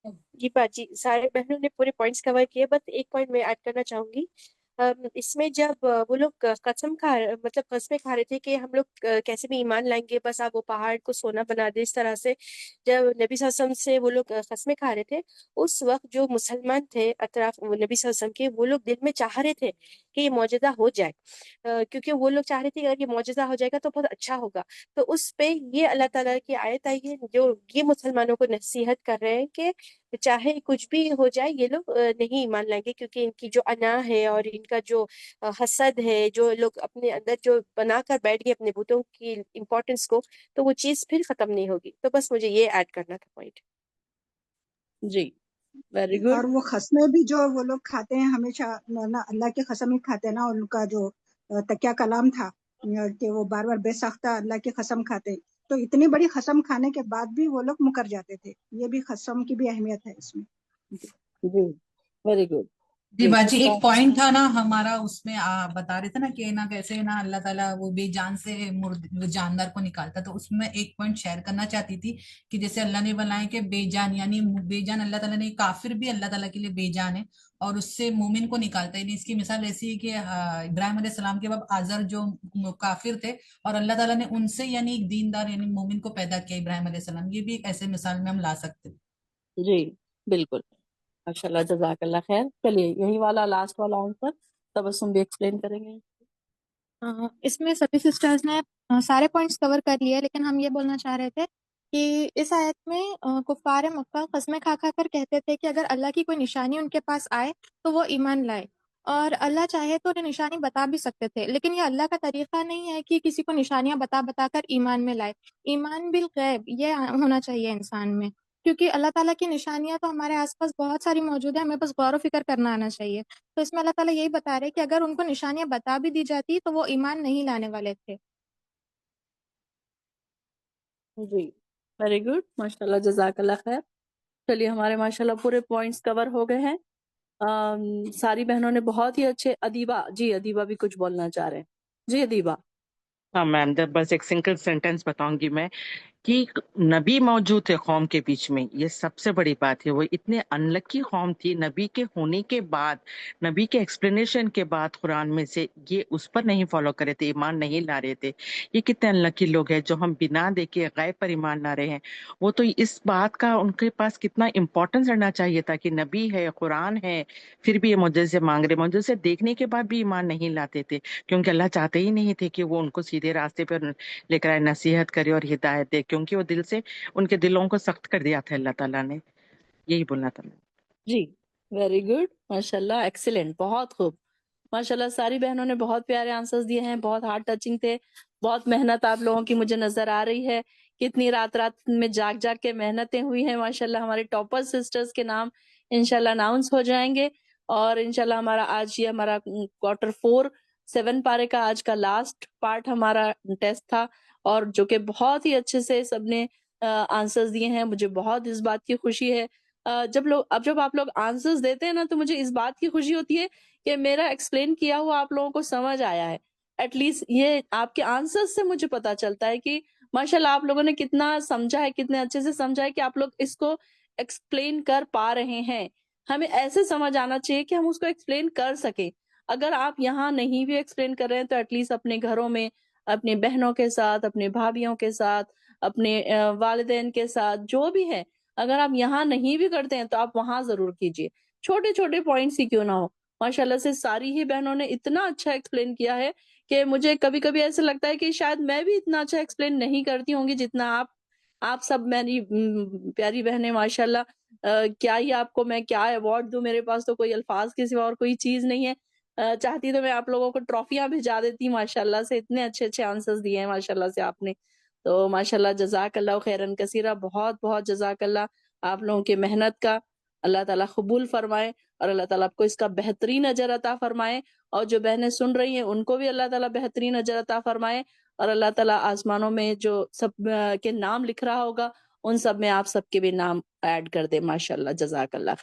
जी बाजी, सारे बहनों ने पूरे पॉइंट्स कवर किए, बस एक पॉइंट मैं ऐड करना चाहूंगी। इसमें जब वो लोग कसम खा, मतलब कसमें खा रहे थे कि हम लोग कैसे भी ईमान लाएंगे, बस आप वो पहाड़ को सोना बना दे, इस तरह से जब नबी सल्लल्लाहु अलैहि वसल्लम से वो लोग कसमें खा रहे थे, उस वक्त जो मुसलमान थे अतराफ नबी सल्लल्लाहु अलैहि वसल्लम के, वो लोग दिल में चाह रहे थे कि ये मौजूदा हो जाए, क्योंकि वो लोग चाह रहे थे कि अगर ये मौजूदा हो जाएगा तो बहुत अच्छा होगा। तो उस पे ये अल्लाह ताला की आयत आई है जो ये मुसलमानों को नसीहत कर रहे हैं कि चाहे कुछ भी हो जाए ये लोग नहीं ईमान लाएंगे, क्योंकि इनकी जो अना है और इनका जो हसद है, जो लोग अपने अंदर जो बनाकर बैठ गए अपने बुतों की इम्पोर्टेंस को, तो वो चीज फिर खत्म नहीं होगी। तो बस मुझे ये ऐड करना था पॉइंट। जी, वेरी गुड। और वो खसमें भी जो वो लोग खाते हैं हमेशा ना, अल्लाह की कसम ही खाते हैं ना। उनका जो तकिया कलाम था कि वो बार बार बेसाख्ता अल्लाह की कसम खाते, तो इतनी बड़ी कसम खाने के बाद भी वो लोग मुकर जाते थे। ये भी कसम की भी अहमियत है इसमें। जी, वेरी गुड। جی باجی اس ایک کا پوائنٹ تھا نا ہمارا اس میں بتا رہے تھے نا کہ نا کیسے نا اللہ تعالیٰ وہ بے جان سے وہ جاندار کو نکالتا، تو اس میں ایک پوائنٹ شیئر کرنا چاہتی تھی کہ جیسے اللہ نے بنائے کہ بے جان، یعنی بے جان اللہ تعالیٰ نے، کافر بھی اللہ تعالیٰ کے لیے بے جان ہے اور اس سے مومن کو نکالتا ہے. یعنی اس کی مثال ایسی ہے کہ ابراہیم علیہ السلام کے بعد آزر جو کافر تھے اور اللہ تعالیٰ نے ان سے یعنی ایک دیندار یعنی مومن کو پیدا کیا ابراہیم علیہ السلام. یہ بھی ایک ایسے مثال میں ہم لا سکتے ہیں. جی بالکل، ماشاء اللہ، جزاک اللہ خیر. چلیے یہی والا لاسٹ والا آنسر تبسم بھی ایکسپلین کریں گے. اس میں سبھی سسٹرز نے سارے پوائنٹس کور کر لیے، لیکن ہم یہ بولنا چاہ رہے تھے کہ اس آیت میں کفار مکہ قسمیں کھا کھا کر کہتے تھے کہ اگر اللہ کی کوئی نشانی ان کے پاس آئے تو وہ ایمان لائے، اور اللہ چاہے تو انہیں نشانی بتا بھی سکتے تھے، لیکن یہ اللہ کا طریقہ نہیں ہے کہ کسی کو نشانیاں بتا بتا کر ایمان میں لائے. ایمان بالغیب یہ ہونا چاہیے انسان میں، کیونکہ اللہ تعالیٰ کی نشانیاں تو ہمارے آس پاس بہت ساری موجود ہیں، ہمیں بس غور و فکر کرنا آنا چاہیے. تو اس میں اللہ تعالیٰ یہی بتا رہے کہ اگر ان کو نشانیاں بتا بھی دی جاتی تو وہ ایمان نہیں لانے والے تھے. جی ویری گڈ، ماشاء اللہ، جزاک اللہ خیر. چلیے ہمارے ماشاء اللہ پورے پوائنٹس کور ہو گئے ہیں. ساری بہنوں نے بہت ہی اچھے. ادیبہ، جی ادیبہ بھی کچھ بولنا چاہ رہے ہیں. جی ادیبہ. ہاں میم، بس ایک سنگل سینٹینس بتاؤں گی میں کہ نبی موجود تھے قوم کے بیچ میں، یہ سب سے بڑی بات ہے. وہ اتنے انلکی قوم تھی، نبی کے ہونے کے بعد، نبی کے ایکسپلینیشن کے بعد قرآن میں سے یہ اس پر نہیں فالو کرے تھے، ایمان نہیں لا رہے تھے. یہ کتنے انلکی لوگ ہیں جو ہم بنا دیکھے غیب پر ایمان لا رہے ہیں. وہ تو اس بات کا ان کے پاس کتنا امپورٹنس رہنا چاہیے تھا کہ نبی ہے، قرآن ہے، پھر بھی یہ معجزے مانگ رہے. معجزے دیکھنے کے بعد بھی ایمان نہیں لاتے تھے، کیونکہ اللہ چاہتے ہی نہیں تھے کہ وہ ان کو سیدھے راستے پر لے کر آئے، نصیحت کرے اور ہدایت دے، کیونکہ وہ دل سے ان کے دلوں کو سخت کر دیا تھا اللہ تعالیٰ نے. یہی بولنا تھا. جی ویری گڈ، ماشاء اللہ، ایکسیلنٹ، بہت خوب. ماشاء اللہ ساری بہنوں نے بہت پیارے آنسرز دیے ہیں، بہت ہارٹ ٹچنگ تھے. بہت محنت آپ لوگوں کی مجھے نظر آ رہی ہے، کتنی رات رات میں جاگ جاگ کے محنتیں ہوئی ہیں. ماشاء اللہ ہمارے ٹاپر سسٹرز کے نام انشاءاللہ اناؤنس ہو جائیں گے، اور انشاءاللہ ہمارا آج یہ ہمارا کوارٹر 4 7 پارے کا آج کا لاسٹ پارٹ ہمارا ٹیسٹ تھا، اور جو کہ بہت ہی اچھے سے سب نے آنسرز دیے ہیں. مجھے بہت اس بات کی خوشی ہے. جب آپ لوگ آنسرز دیتے ہیں نا تو مجھے اس بات کی خوشی ہوتی ہے کہ میرا ایکسپلین کیا ہوا آپ لوگوں کو سمجھ آیا ہے. ایٹ لیسٹ یہ آپ کے آنسرز سے مجھے پتا چلتا ہے کہ ماشاءاللہ آپ لوگوں نے کتنا سمجھا ہے، کتنے اچھے سے سمجھا ہے کہ آپ لوگ اس کو ایکسپلین کر پا رہے ہیں. ہمیں ایسے سمجھ آنا چاہیے کہ ہم اس کو ایکسپلین کر سکیں. اگر آپ یہاں نہیں بھی ایکسپلین کر رہے ہیں تو ایٹ لیسٹ اپنے گھروں میں اپنے بہنوں کے ساتھ، اپنے بھابھیوں کے ساتھ، اپنے والدین کے ساتھ، جو بھی ہے، اگر آپ یہاں نہیں بھی کرتے ہیں تو آپ وہاں ضرور کیجیے. چھوٹے چھوٹے پوائنٹس ہی کیوں نہ ہو. ماشاءاللہ سے ساری ہی بہنوں نے اتنا اچھا ایکسپلین کیا ہے کہ مجھے کبھی کبھی ایسا لگتا ہے کہ شاید میں بھی اتنا اچھا ایکسپلین نہیں کرتی ہوں گی جتنا آپ سب میری پیاری بہنیں. ماشاءاللہ کیا ہی آپ کو میں کیا ایوارڈ دوں، میرے پاس تو کوئی الفاظ کے سوا اور کوئی چیز نہیں ہے. چاہتی تو میں آپ لوگوں کو ٹرافیاں بھیجا دیتی. ماشاءاللہ سے اتنے اچھے اچھے آنسرز دیے ہیں ماشاءاللہ سے آپ نے. تو ماشاءاللہ جزاک اللہ خیرن کثیرہ، بہت بہت جزاک اللہ آپ لوگوں کی محنت کا. اللہ تعالیٰ قبول فرمائے اور اللہ تعالیٰ آپ کو اس کا بہترین اجر عطا فرمائے، اور جو بہنیں سن رہی ہیں ان کو بھی اللہ تعالیٰ بہترین اجر عطا فرمائے، اور اللہ تعالیٰ آسمانوں میں جو سب کے نام لکھ رہا ہوگا ان سب میں آپ سب کے بھی نام ایڈ کر دے. ماشاءاللہ جزاک اللہ خیر.